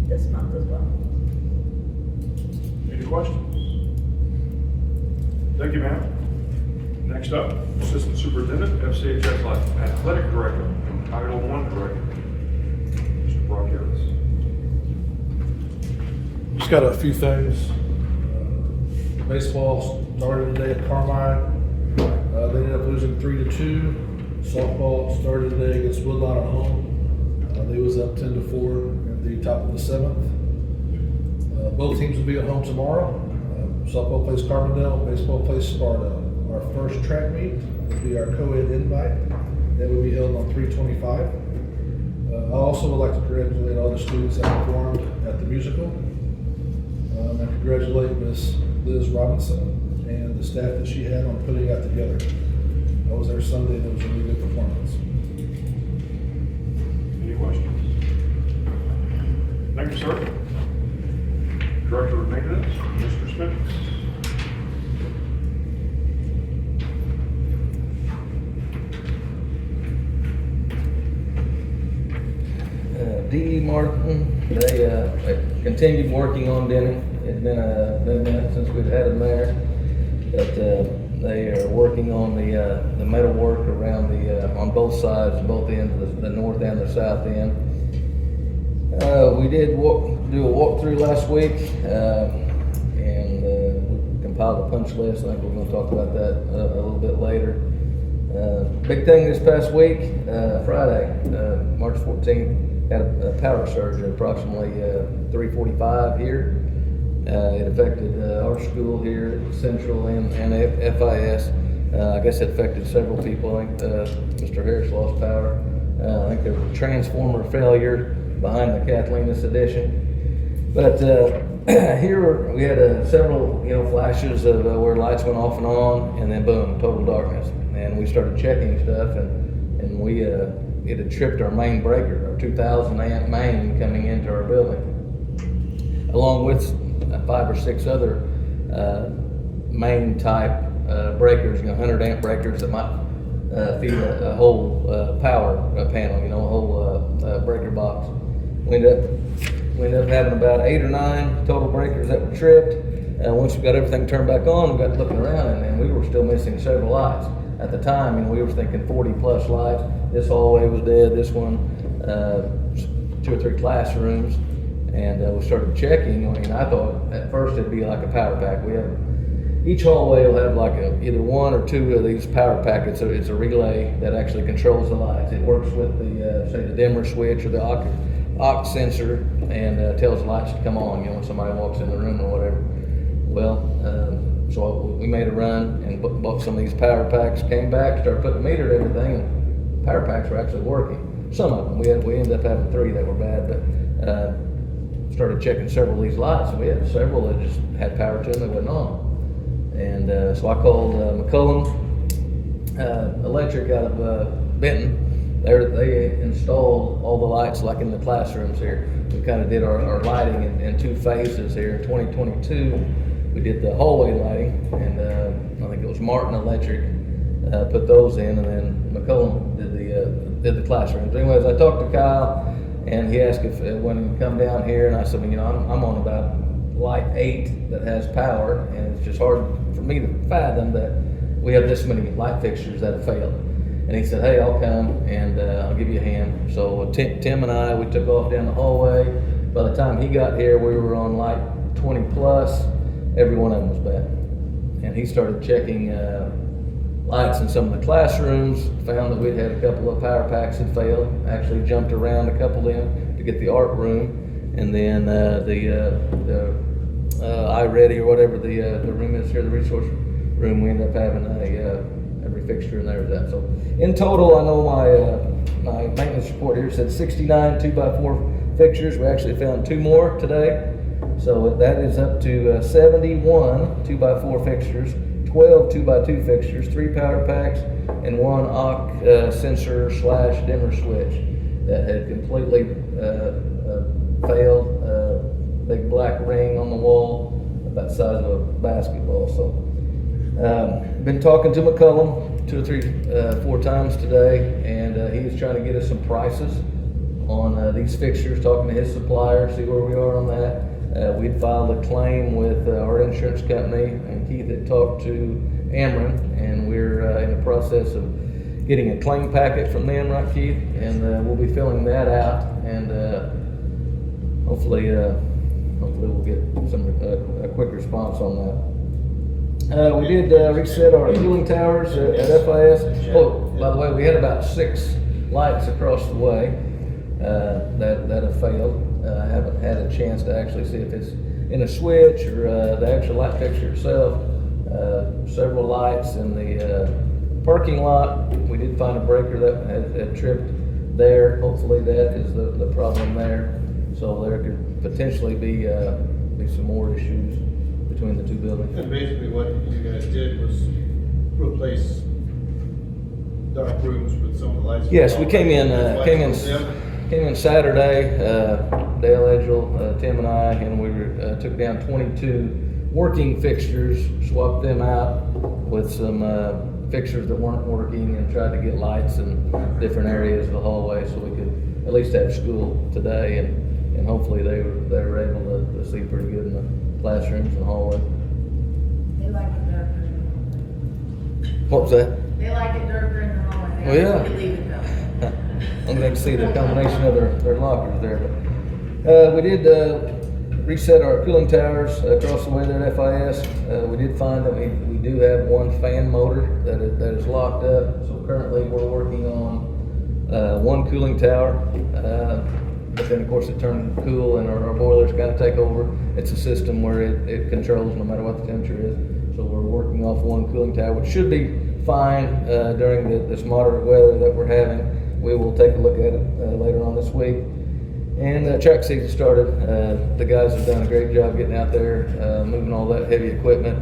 this month as well. Any questions? Thank you, ma'am. Next up, Assistant Superintendent, FCHS Athletic Director, and Title I Director, Mr. Brock Harris. Just got a few things. Baseball started today at Carmine. They ended up losing 3-2. Softball started today against Woodlawn at home. They was up 10-4 at the top of the 7th. Both teams will be at home tomorrow. Softball plays Carbondale, baseball plays Sparta. Our first track meet will be our co-ed invite. That will be held on 3/25. I also would like to congratulate all the students that performed at the musical. And congratulate Miss Liz Robinson and the staff that she had on putting that together. I was there Sunday, and it was a really good performance. Any questions? Thank you, sir. Director of Maintenance, Mr. Smith. D.E. Martin, they continued working on Denning. It's been a minute since we've had them there, but they are working on the metal work around on both sides, both ends, the north and the south end. We did do a walkthrough last week, and we compiled a punch list. I think we're going to talk about that a little bit later. Big thing this past week, Friday, March 14th, had a power surge at approximately 3:45 here. It affected our school here at Central and FIS. I guess it affected several people. I think Mr. Harris lost power. I think there was a transformer failure behind the Catalinas addition. But here we had several flashes of where lights went off and on, and then boom, total darkness. And we started checking stuff, and we it had tripped our main breaker, our 2,000 amp main coming into our building, along with 5 or 6 other main type breakers, 100 amp breakers that might feed a whole power panel, a whole breaker box. We ended up having about 8 or 9 total breakers that were tripped. once we got everything turned back on, we got looking around and we were still missing several lights. At the time, we were thinking 40 plus lights. This hallway was dead, this one, 2 or 3 classrooms. And we started checking, and I thought at first it'd be like a power pack. Each hallway will have like either 1 or 2 of these power packets. So it's a relay that actually controls the lights. It works with the, say, the dimmer switch or the aux sensor, and tells the lights to come on, when somebody walks in the room or whatever. Well, so we made a run and bought some of these power packs, came back, started putting the meter and everything, and power packs were actually working. Some of them, we ended up having 3 that were bad, but started checking several of these lights, and we had several that just had power to them that wasn't on. And so I called McCullum Electric out of Benton. They installed all the lights like in the classrooms here. We kind of did our lighting in 2 phases here. In 2022, we did the hallway lighting, and I think it was Martin Electric put those in, and then McCullum did the classrooms. Anyways, I talked to Kyle, and he asked if when he come down here, and I said, I'm on about light 8 that has power, and it's just hard for me to fathom that we have this many light fixtures that have failed. And he said, hey, I'll come and I'll give you a hand. So Tim and I, we took off down the hallway. By the time he got here, we were on light 20 plus. Every one of them was bad. And he started checking lights in some of the classrooms, found that we'd had a couple of power packs that failed, actually jumped around a couple of them to get the art room. And then the iReady or whatever the room is here, the resource room, we ended up having every fixture in there with that. So in total, I know my maintenance report here said 69 2x4 fixtures. We actually found 2 more today. So that is up to 71 2x4 fixtures, 12 2x2 fixtures, 3 power packs, and 1 aux sensor / dimmer switch that had completely failed. Big black ring on the wall about the size of a basketball. So been talking to McCullum 2 or 3 4 times today, and he is trying to get us some prices on these fixtures, talking to his supplier, see where we are on that. We'd filed a claim with our insurance company, and Keith had talked to Ameren, and we're in the process of getting a claim packet from them, right, Keith? And we'll be filling that out, and hopefully we'll get a quick response on that. We did reset our cooling towers at FIS. Oh, by the way, we had about 6 lights across the way that have failed. I haven't had a chance to actually see if it's in a switch or the actual light fixture itself. Several lights in the parking lot. We did find a breaker that had tripped there. Hopefully that is the problem there. So there could potentially be some more issues between the 2 buildings. And basically what you guys did was replace dark rooms with some of the lights. Yes, we came in Saturday, Dale Edgell, Tim and I, and we took down 22 working fixtures, swapped them out with some fixtures that weren't working, and tried to get lights in different areas of the hallway so we could at least have school today, and hopefully they were able to see pretty good in the classrooms and hallway. They like it darker. What was that? They like it darker in the hallway. Well, yeah. They leave it though. I'm glad to see the combination of their lockers there. But we did reset our cooling towers across the way there at FIS. We did find that we do have 1 fan motor that is locked up. So currently we're working on 1 cooling tower. But then of course it turned cool and our boilers kind of take over. It's a system where it controls no matter what the temperature is. So we're working off 1 cooling tower, which should be fine during this moderate weather that we're having. We will take a look at it later on this week. And track season started. The guys have done a great job getting out there, moving all that heavy equipment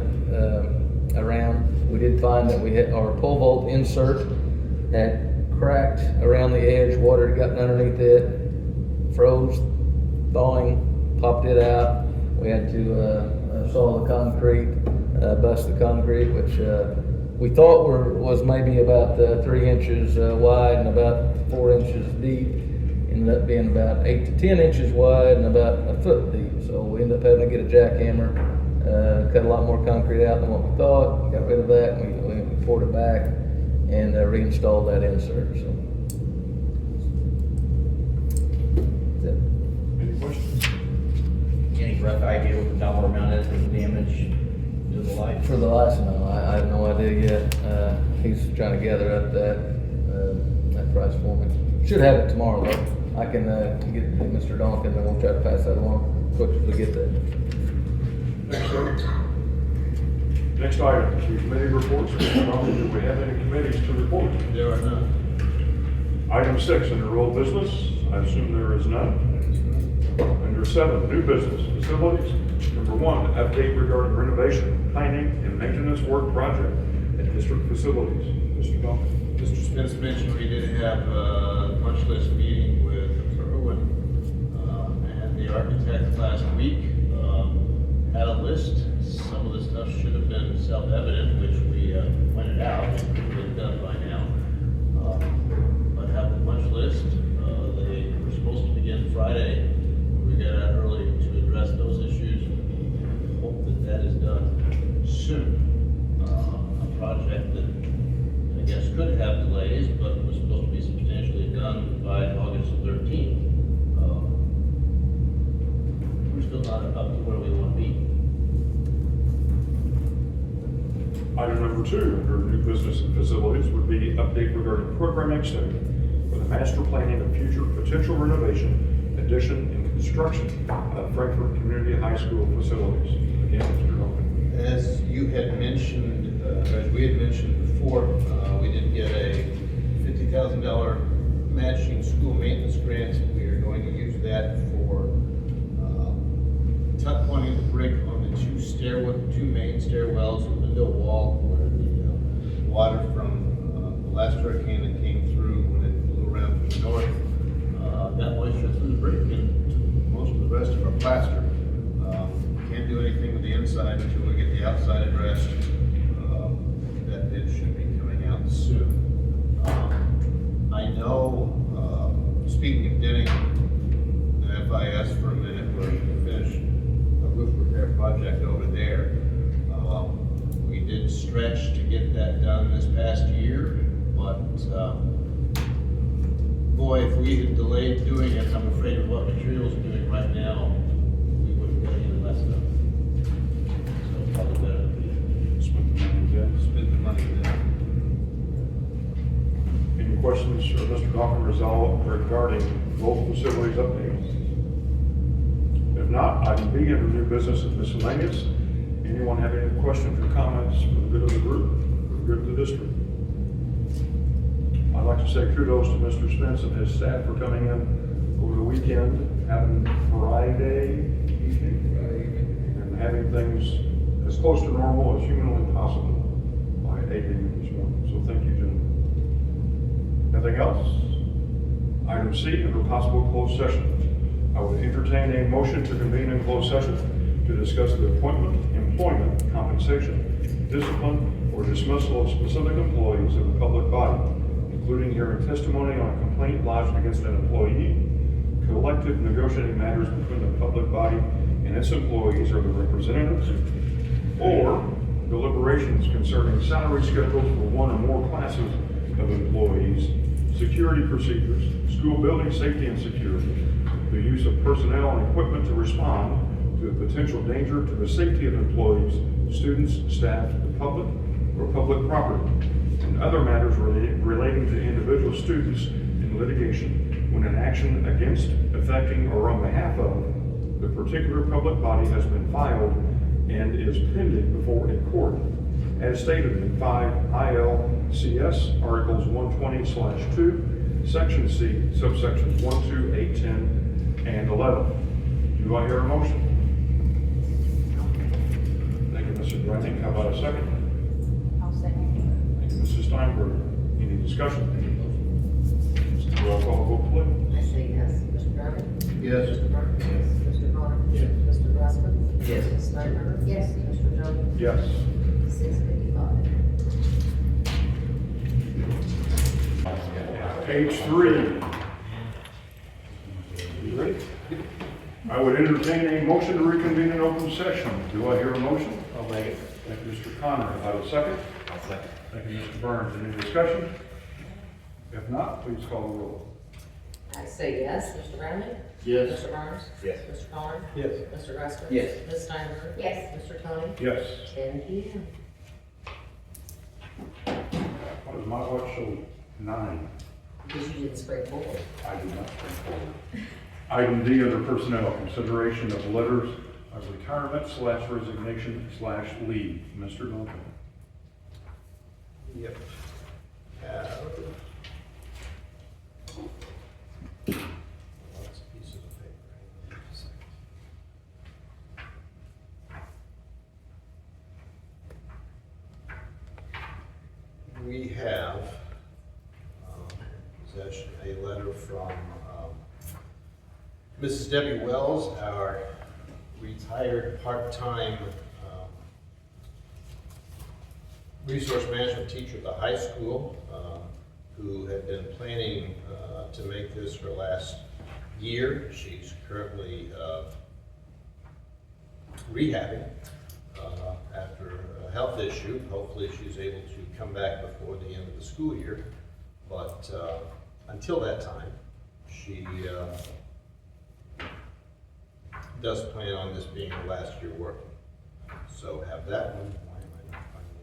around. We did find that we had our pole vault insert had cracked around the edge. Water had gotten underneath it, froze, thawing, popped it out. We had to saw the concrete, bust the concrete, which we thought was maybe about 3 inches wide and about 4 inches deep. Ended up being about 8 to 10 inches wide and about a foot deep. So we ended up having to get a jackhammer cut a lot more concrete out than what we thought, got rid of that, we poured it back and reinstalled that insert, so. That's it. Any questions? Any rough idea what the dollar amount is for the damage to the lights? For the lights, no, I have no idea yet. He's trying to gather up that price for me. Should have it tomorrow though. I can get Mr. Donkin and we'll try to pass that along quick as we get that. Thanks, sir. Next item, the committee reports. Mr. Donkin, do we have any committees to report? There are none. Item 6, under old business, I assume there is none. Under 7, new business, facilities. Number 1, update regarding renovation, planning, and maintenance work project at district facilities. Mr. Donkin. Mr. Spence mentioned we did have a punch list meeting with Mr. Irwin and the architect last week. Had a list. Some of the stuff should have been self-evident, which we pointed out and could have been done by now. But have the punch list. They were supposed to begin Friday. We got out early to address those issues. Hope that is done soon. A project that I guess could have delays, but was supposed to be substantially done by August 13th. We're still not up to where we want to be. Item number 2, under new business and facilities, would be update regarding program study for the master planning of future potential renovation, addition, and construction of Frankfort Community High School facilities. Again, Mr. Donkin. As you had mentioned, as we had mentioned before, we did get a $50,000 matching school maintenance grant. We are going to use that for tuck pointing the brick on the two main stairwells, the window wall, where the water from the last hurricane that came through when it blew around from the north got moisture through the brick and took most of the rest of our plaster. Can't do anything with the inside until we get the outside addressed. That bid should be coming out soon. I know, speaking of Denning, and if I ask for a minute, we're going to finish a roof repair project over there. We did stretch to get that done this past year, but boy, if we had delayed doing it, I'm afraid of what materials are doing right now, we wouldn't get any less done. So probably better to Spend the money again. spend the money there. Any questions for Mr. Donkin regarding both facilities updates? If not, item B, under new business and miscellaneous. Anyone have any questions or comments for the good of the group, for the good of the district? I'd like to say kudos to Mr. Spence and his staff for coming in over the weekend, having Friday evening, and having things as close to normal as humanly possible by 8 a.m. this morning. So thank you, gentlemen. Nothing else? Item C, under possible closed session. I would entertain a motion to convene in closed session to discuss the appointment, employment, compensation, discipline, or dismissal of specific employees of the public body, including hearing testimony on a complaint lodged against an employee, collective negotiating matters between the public body and its employees or the representatives, or deliberations concerning salary schedules for one or more classes of employees, security procedures, school building safety and security, the use of personnel and equipment to respond to a potential danger to the safety of employees, students, staff, the public, or public property, and other matters relating to individual students in litigation when an action against, affecting, or on behalf of the particular public body has been filed and is pending before a court, as stated in 5 ILCS Articles 120/2, Section C, subsections 1, 2, 8, 10, and 11. Do I hear a motion? Thank you, Mr. Branding. How about a second? I'll second. Thank you, Mrs. Steinberg. Any discussion? Roll call vote, please. I say yes. Mr. Garvin? Yes. Mr. Martin? Yes. Mr. Vaughn? Yes. Mr. Glassman? Yes. Mrs. Steinberg? Yes. Mr. Jones? Yes. 6:55. H3. You ready? I would entertain a motion to reconvene in open session. Do I hear a motion? I'll make it. Thank you, Mr. Connor. If I have a second? I'll second. Thank you, Mr. Burns. Any discussion? If not, please call the roll. I say yes. Mr. Brandon? Yes. Mr. Barnes? Yes. Mr. Connor? Yes. Mr. Ressler? Yes. Ms. Steinberg? Yes. Mr. Tony? Yes. 10 p.m. What does my watch show? 9. Because you didn't spray forward. I did not spring forward. Item D under personnel, consideration of letters of retirement / resignation / leave. Mr. Duncan. Yep. Lots of pieces of paper. We have in possession a letter from Mrs. Debbie Wells, our retired part-time resource management teacher at the high school, who had been planning to make this her last year. She's currently rehabbing after a health issue. Hopefully she's able to come back before the end of the school year. But until that time, she does plan on this being her last year working. So have that one. Why am I not finding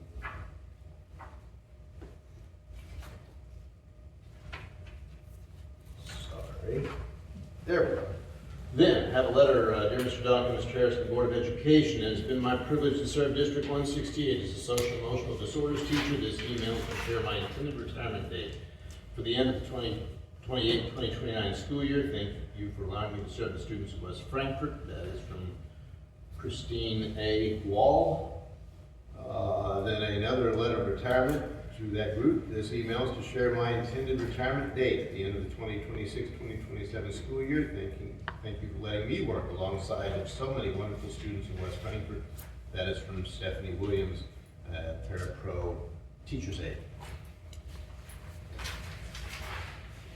it? Sorry. There we go. Then, have a letter, dear Mr. Duncan, Mr. Harris, of the Board of Education. It has been my privilege to serve District 168 as a social emotional disorders teacher. This email confirms my intended retirement date for the end of the 2028-2029 school year. Thank you for allowing me to serve the students of West Frankfort. That is from Christine A. Wall. Then another letter of retirement through that group. This email is to share my intended retirement date at the end of the 2026-2027 school year. Thank you for letting me work alongside of so many wonderful students in West Frankfort. That is from Stephanie Williams, Parapro Teacher's Aide.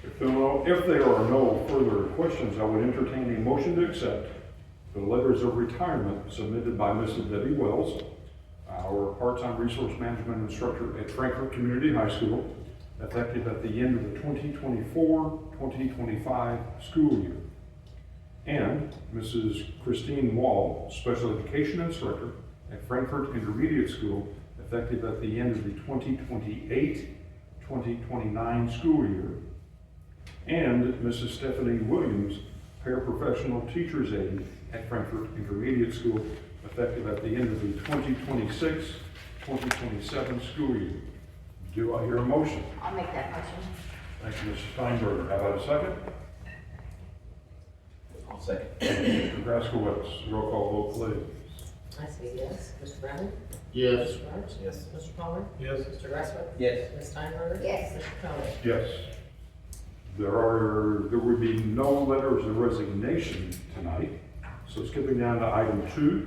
If there are no further questions, I would entertain a motion to accept the letters of retirement submitted by Mrs. Debbie Wells, our part-time resource management instructor at Frankfort Community High School, effective at the end of the 2024-2025 school year. And Mrs. Christine Wall, special education instructor at Frankfort Intermediate School, effective at the end of the 2028-2029 school year. And Mrs. Stephanie Williams, paraprofessional teacher's aide at Frankfort Intermediate School, effective at the end of the 2026-2027 school year. Do I hear a motion? I'll make that motion. Thank you, Mrs. Steinberger. How about a second? I'll second. Mr. Graskowitz, roll call vote, please. I say yes. Mr. Brandon? Yes. Mr. Barnes? Yes. Mr. Palmer? Yes. Mr. Ressler? Yes. Ms. Steinberg? Yes. Mr. Tony? Yes. There would be no letters of resignation tonight. So skipping down to item 2,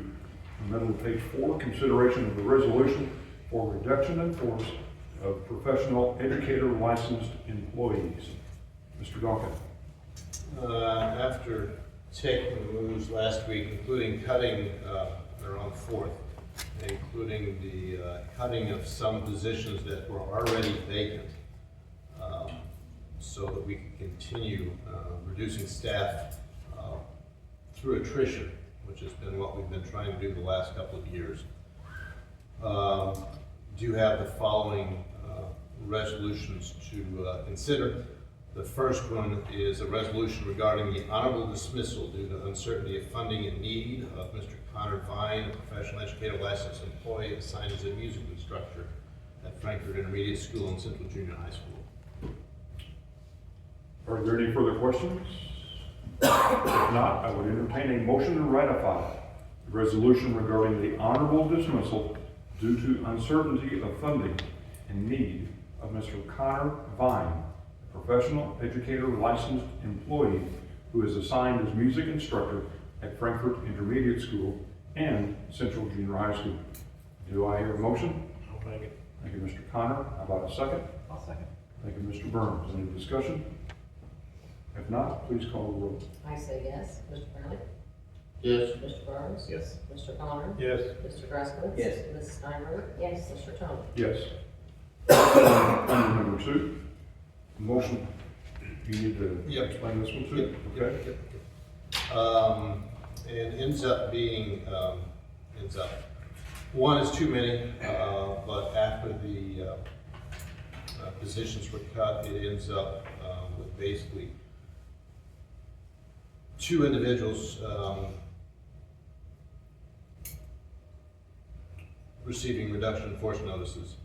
middle of page 4, consideration of the resolution for reduction in force of professional educator licensed employees. Mr. Duncan. After taking the moves last week, including cutting, or on 4th, including the cutting of some positions that were already vacant, so that we can continue reducing staff through attrition, which has been what we've been trying to do the last couple of years. Do have the following resolutions to consider. The first one is a resolution regarding the honorable dismissal due to uncertainty of funding and need of Mr. Connor Vine, a professional educator licensed employee assigned as a music instructor at Frankfort Intermediate School and Central Junior High School. Are there any further questions? If not, I would entertain a motion to ratify the resolution regarding the honorable dismissal due to uncertainty of funding and need of Mr. Connor Vine, a professional educator licensed employee who is assigned as music instructor at Frankfort Intermediate School and Central Junior High School. Do I hear a motion? I'll make it. Thank you, Mr. Connor. How about a second? I'll second. Thank you, Mr. Burns. Any discussion? If not, please call the roll. I say yes. Mr. Brandon? Yes. Mr. Burns? Yes. Mr. Connor? Yes. Mr. Graskowitz? Yes. Mrs. Steinberg? Yes. Mr. Tony? Yes. Item number 2, motion, you need to Yep. explain this one too? Okay. And ends up being, one is too many, but after the positions were cut, it ends up with basically 2 individuals receiving reduction in force notices,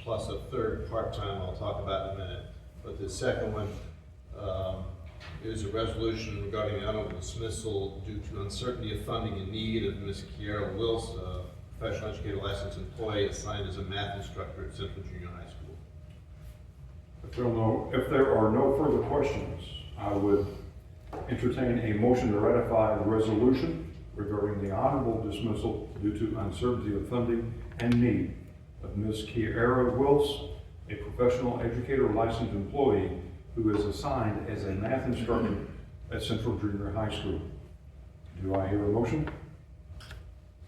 plus a third part-time I'll talk about in a minute. But the second one is a resolution regarding honorable dismissal due to uncertainty of funding and need of Ms. Kiara Wills, a professional educator licensed employee assigned as a math instructor at Central Junior High School. If there are no further questions, I would entertain a motion to ratify the resolution regarding the honorable dismissal due to uncertainty of funding and need of Ms. Kiara Wills, a professional educator licensed employee who is assigned as a math instructor at Central Junior High School. Do I hear a motion?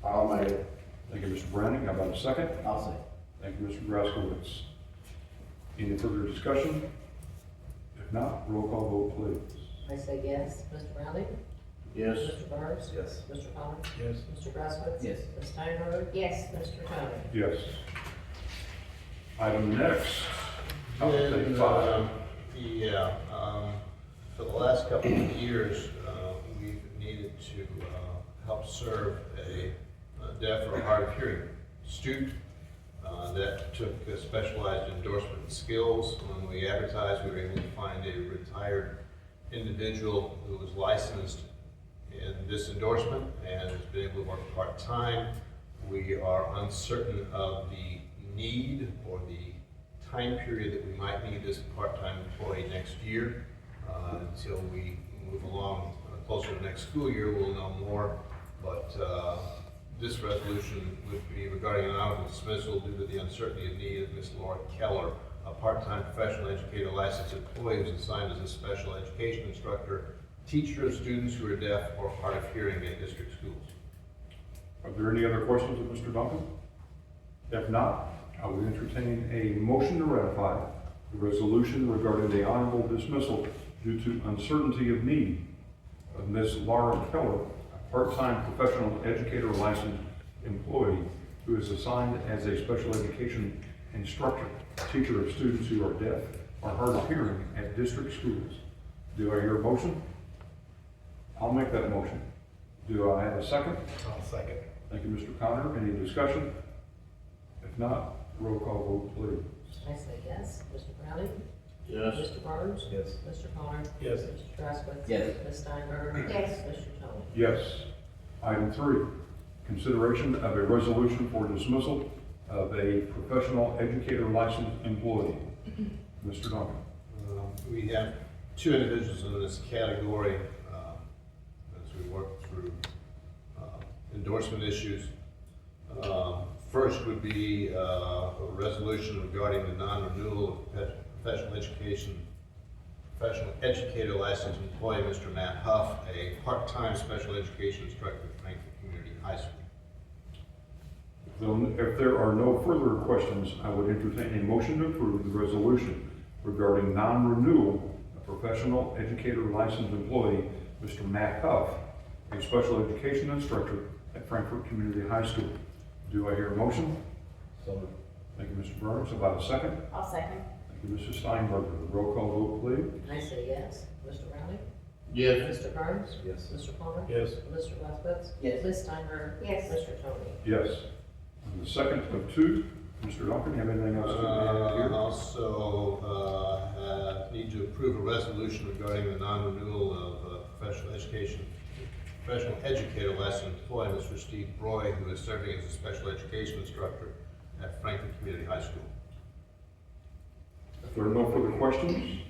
I'll make it. Thank you, Mr. Browning. How about a second? I'll say. Thank you, Mr. Graskowitz. Any further discussion? If not, roll call vote, please. I say yes. Mr. Browning? Yes. Mr. Burns? Yes. Mr. Connor? Yes. Mr. Graskowitz? Yes. Ms. Steinberg? Yes. Mr. Tony? Yes. Item next. I'll take 5. For the last couple of years, we've needed to help serve a deaf or hard of hearing student that took specialized endorsement and skills. When we advertised, we were able to find a retired individual who was licensed in this endorsement and has been able to work part-time. We are uncertain of the need or the time period that we might need this part-time employee next year. Until we move along closer to next school year, we'll know more. But this resolution would be regarding an honorable dismissal due to the uncertainty of need of Ms. Laura Keller, a part-time professional educator licensed employee who is assigned as a special education instructor, teacher of students who are deaf or hard of hearing at district schools. Are there any other questions of Mr. Duncan? If not, I would entertain a motion to ratify the resolution regarding the honorable dismissal due to uncertainty of need of Ms. Laura Keller, a part-time professional educator licensed employee who is assigned as a special education instructor, teacher of students who are deaf or hard of hearing at district schools. Do I hear a motion? I'll make that motion. Do I have a second? I'll second. Thank you, Mr. Connor. Any discussion? If not, roll call vote, please. I say yes. Mr. Browning? Yes. Mr. Burns? Yes. Mr. Connor? Yes. Mr. Graskowitz? Yes. Ms. Steinberg? Yes. Mr. Tony? Yes. Item 3, consideration of a resolution for dismissal of a professional educator licensed employee. Mr. Duncan. We have 2 individuals in this category as we work through endorsement issues. First would be a resolution regarding the non-renewal of professional educator licensed employee, Mr. Matt Huff, a part-time special education instructor at Frankfort Community High School. If there are no further questions, I would entertain a motion to approve the resolution regarding non-renewal of professional educator licensed employee, Mr. Matt Huff, a special education instructor at Frankfort Community High School. Do I hear a motion? So moved. Thank you, Mr. Burns. About a second? I'll second. Thank you, Mrs. Steinberger. Roll call vote, please. I say yes. Mr. Browning? Yes. Mr. Burns? Yes. Mr. Connor? Yes. Mr. Graskowitz? Yes. Ms. Steinberg? Yes. Mr. Tony? Yes. And the second of 2, Mr. Duncan, have anything else to add here? Also, need to approve a resolution regarding the non-renewal of professional educator licensed employee, Mr. Steve Broy, who is serving as a special education instructor at Frankfort Community High School. If there are no further questions,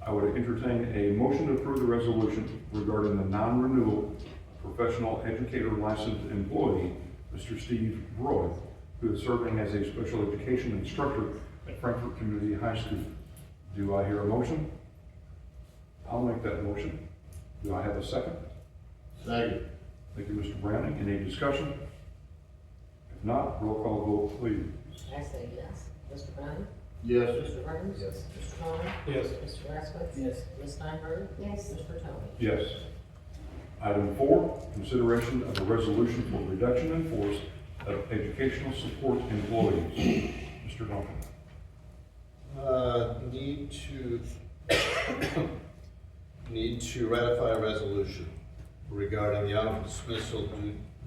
I would entertain a motion to approve the resolution regarding the non-renewal of professional educator licensed employee, Mr. Steve Broy, who is serving as a special education instructor at Frankfort Community High School. Do I hear a motion? I'll make that motion. Do I have a second? Second. Thank you, Mr. Browning. Any discussion? If not, roll call vote, please. I say yes. Mr. Browning? Yes. Mr. Burns? Yes. Mr. Connor? Yes. Mr. Raskowitz? Yes. Ms. Steinberg? Yes. Mr. Tony? Yes. Item 4, consideration of a resolution for reduction in force of educational support employees. Mr. Duncan. Need to ratify a resolution regarding the honorable dismissal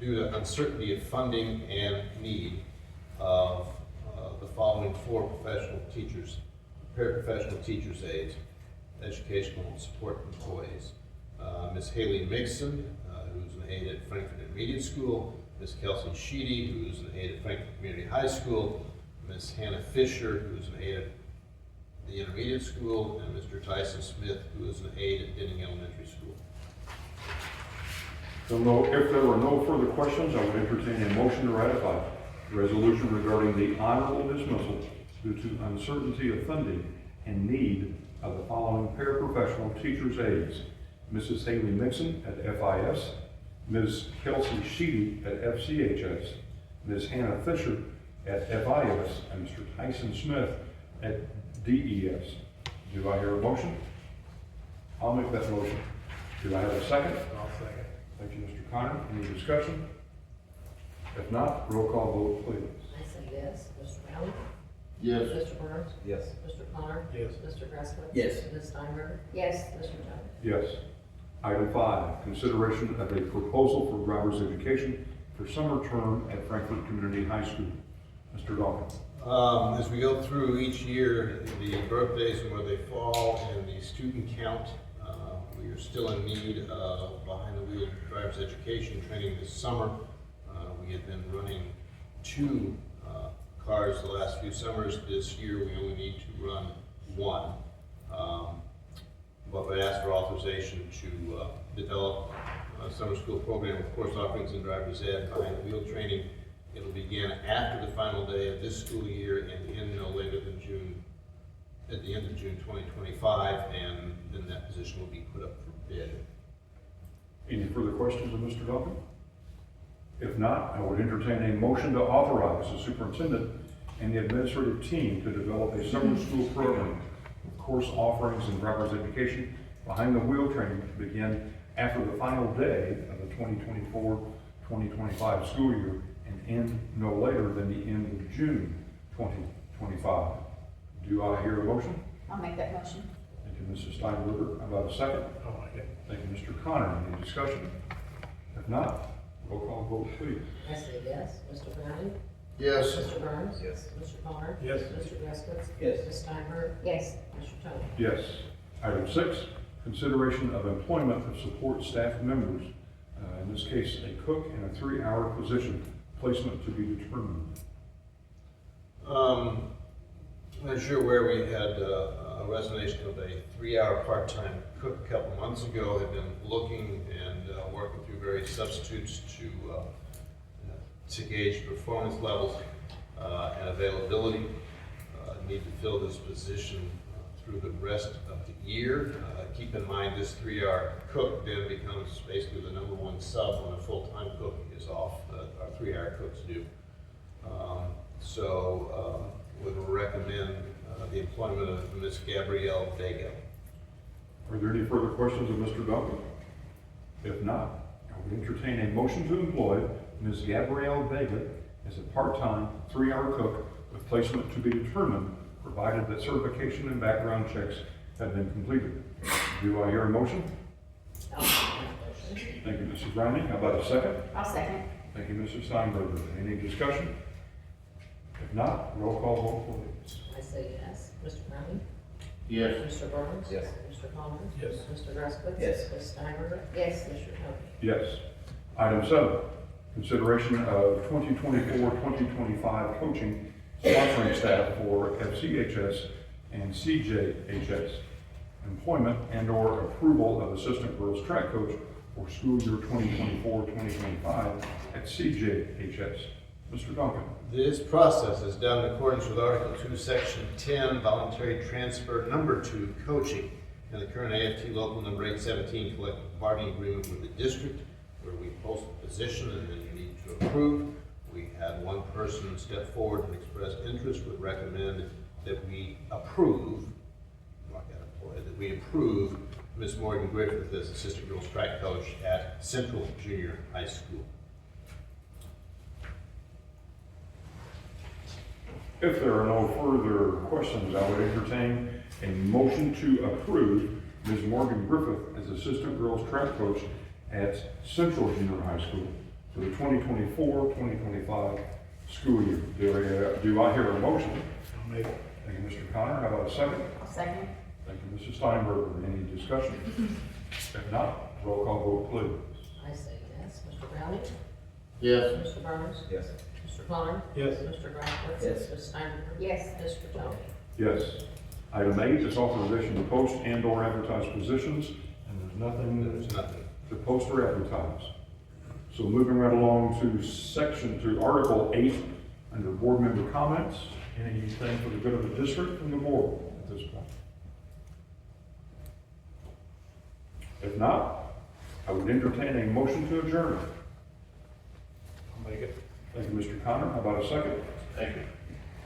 due to uncertainty of funding and need of the following 4 professional teachers, paraprofessional teachers' aides, educational support employees. Ms. Haley Mixon, who's an aide at Frankfurt Intermediate School, Ms. Kelsey Sheedy, who's an aide at Frankfurt Community High School, Ms. Hannah Fisher, who's an aide at the Intermediate School, and Mr. Tyson Smith, who is an aide at Denning Elementary School. If there are no further questions, I would entertain a motion to ratify the resolution regarding the honorable dismissal due to uncertainty of funding and need of the following paraprofessional teachers' aides. Mrs. Haley Mixon at FIS, Ms. Kelsey Sheedy at FCHS, Ms. Hannah Fisher at FIS, and Mr. Tyson Smith at DES. Do I hear a motion? I'll make that motion. Do I have a second? I'll second. Thank you, Mr. Connor. Any discussion? If not, roll call vote, please. I say yes. Mr. Browning? Yes. Mr. Burns? Yes. Mr. Connor? Yes. Mr. Raskowitz? Yes. Ms. Steinberg? Yes. Mr. Tony? Yes. Item 5, consideration of a proposal for driver's education for summer term at Frankfurt Community High School. Mr. Dawkins. As we go through each year, the birthdays and where they fall and the student count, we are still in need of behind-the-wheel driver's education training this summer. We have been running 2 cars the last few summers. This year we only need to run 1. But we asked for authorization to develop a summer school program with course offerings in driver's ed behind-the-wheel training. It'll begin after the final day of this school year and end no later than at the end of June 2025, and then that position will be put up for bid. Any further questions of Mr. Duncan? If not, I would entertain a motion to authorize the superintendent and the administrative team to develop a summer school program with course offerings in driver's education behind-the-wheel training to begin after the final day of the 2024-2025 school year and end no later than the end of June 2025. Do I hear a motion? I'll make that motion. Thank you, Mrs. Steinberger. How about a second? I'll like it. Thank you, Mr. Connor. Any discussion? If not, roll call vote, please. I say yes. Mr. Browning? Yes. Mr. Burns? Yes. Mr. Connor? Yes. Mr. Raskowitz? Yes. Ms. Steinberg? Yes. Mr. Tony? Yes. Item 6, consideration of employment of support staff members. In this case, a cook in a 3-hour position, placement to be determined. As you're aware, we had a resignation of a 3-hour part-time cook a couple months ago. Have been looking and working through various substitutes to gauge performance levels and availability. Need to fill this position through the rest of the year. Keep in mind, this 3-hour cook then becomes basically the #1 sub when a full-time cook is off. Our 3-hour cooks do. Would recommend the employment of Ms. Gabrielle Vega. Are there any further questions of Mr. Duncan? If not, I would entertain a motion to employ Ms. Gabrielle Vega as a part-time 3-hour cook with placement to be determined, provided that certification and background checks have been completed. Do I hear a motion? I'll make that motion. Thank you, Mrs. Browning. How about a second? I'll second. Thank you, Mrs. Steinberger. Any discussion? If not, roll call vote, please. I say yes. Mr. Browning? Yes. Mr. Burns? Yes. Mr. Connor? Yes. Mr. Raskowitz? Yes. Ms. Steinberg? Yes. Mr. Tony? Yes. Item 7, consideration of 2024-2025 coaching sponsoring staff for FCHS and CJHS. Employment and/or approval of assistant girls track coach for school year 2024-2025 at CJHS. Mr. Duncan. This process is done in accordance with Article 2, Section 10, Voluntary Transfer Number 2, Coaching, and the current AFT Local Number 817 Collective Bargaining Agreement with the district. where we post a position and then you need to approve. We had one person step forward and express interest, would recommend that we approve, that we approve Ms. Morgan Griffith as assistant girls track coach at Central Junior High School. If there are no further questions, I would entertain a motion to approve Ms. Morgan Griffith as assistant girls track coach at Central Junior High School for the 2024-2025 school year. Do I hear a motion? I'll make it. Thank you, Mr. Connor. How about a second? I'll second. Thank you, Mrs. Steinberger. Any discussion? If not, roll call vote, please. I say yes. Mr. Browning? Yes. Mr. Burns? Yes. Mr. Connor? Yes. Mr. Graffitz? Yes. Ms. Steinberger? Yes. Mr. Tony? Yes. Item 8 is authorization to post and/or advertise positions, and there's nothing There's nothing. to post or advertise. So moving right along to Article 8, under board member comments. Anything for the good of the district from the board at this point? If not, I would entertain a motion to adjourn. I'll make it. Thank you, Mr. Connor. How about a second? Thank you.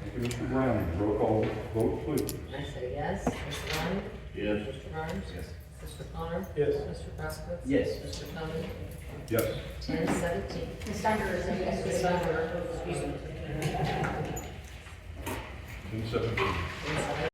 Thank you, Mr. Brown. Roll call vote, please. I say yes. Mr. Browning? Yes. Mr. Burns? Yes. Mr. Connor? Yes. Mr. Graffitz? Yes. Mr. Tony? Yes. 10:17. Ms. Steinberger is a yes. Ms. Steinberger, excuse me. 10:17. 10:17.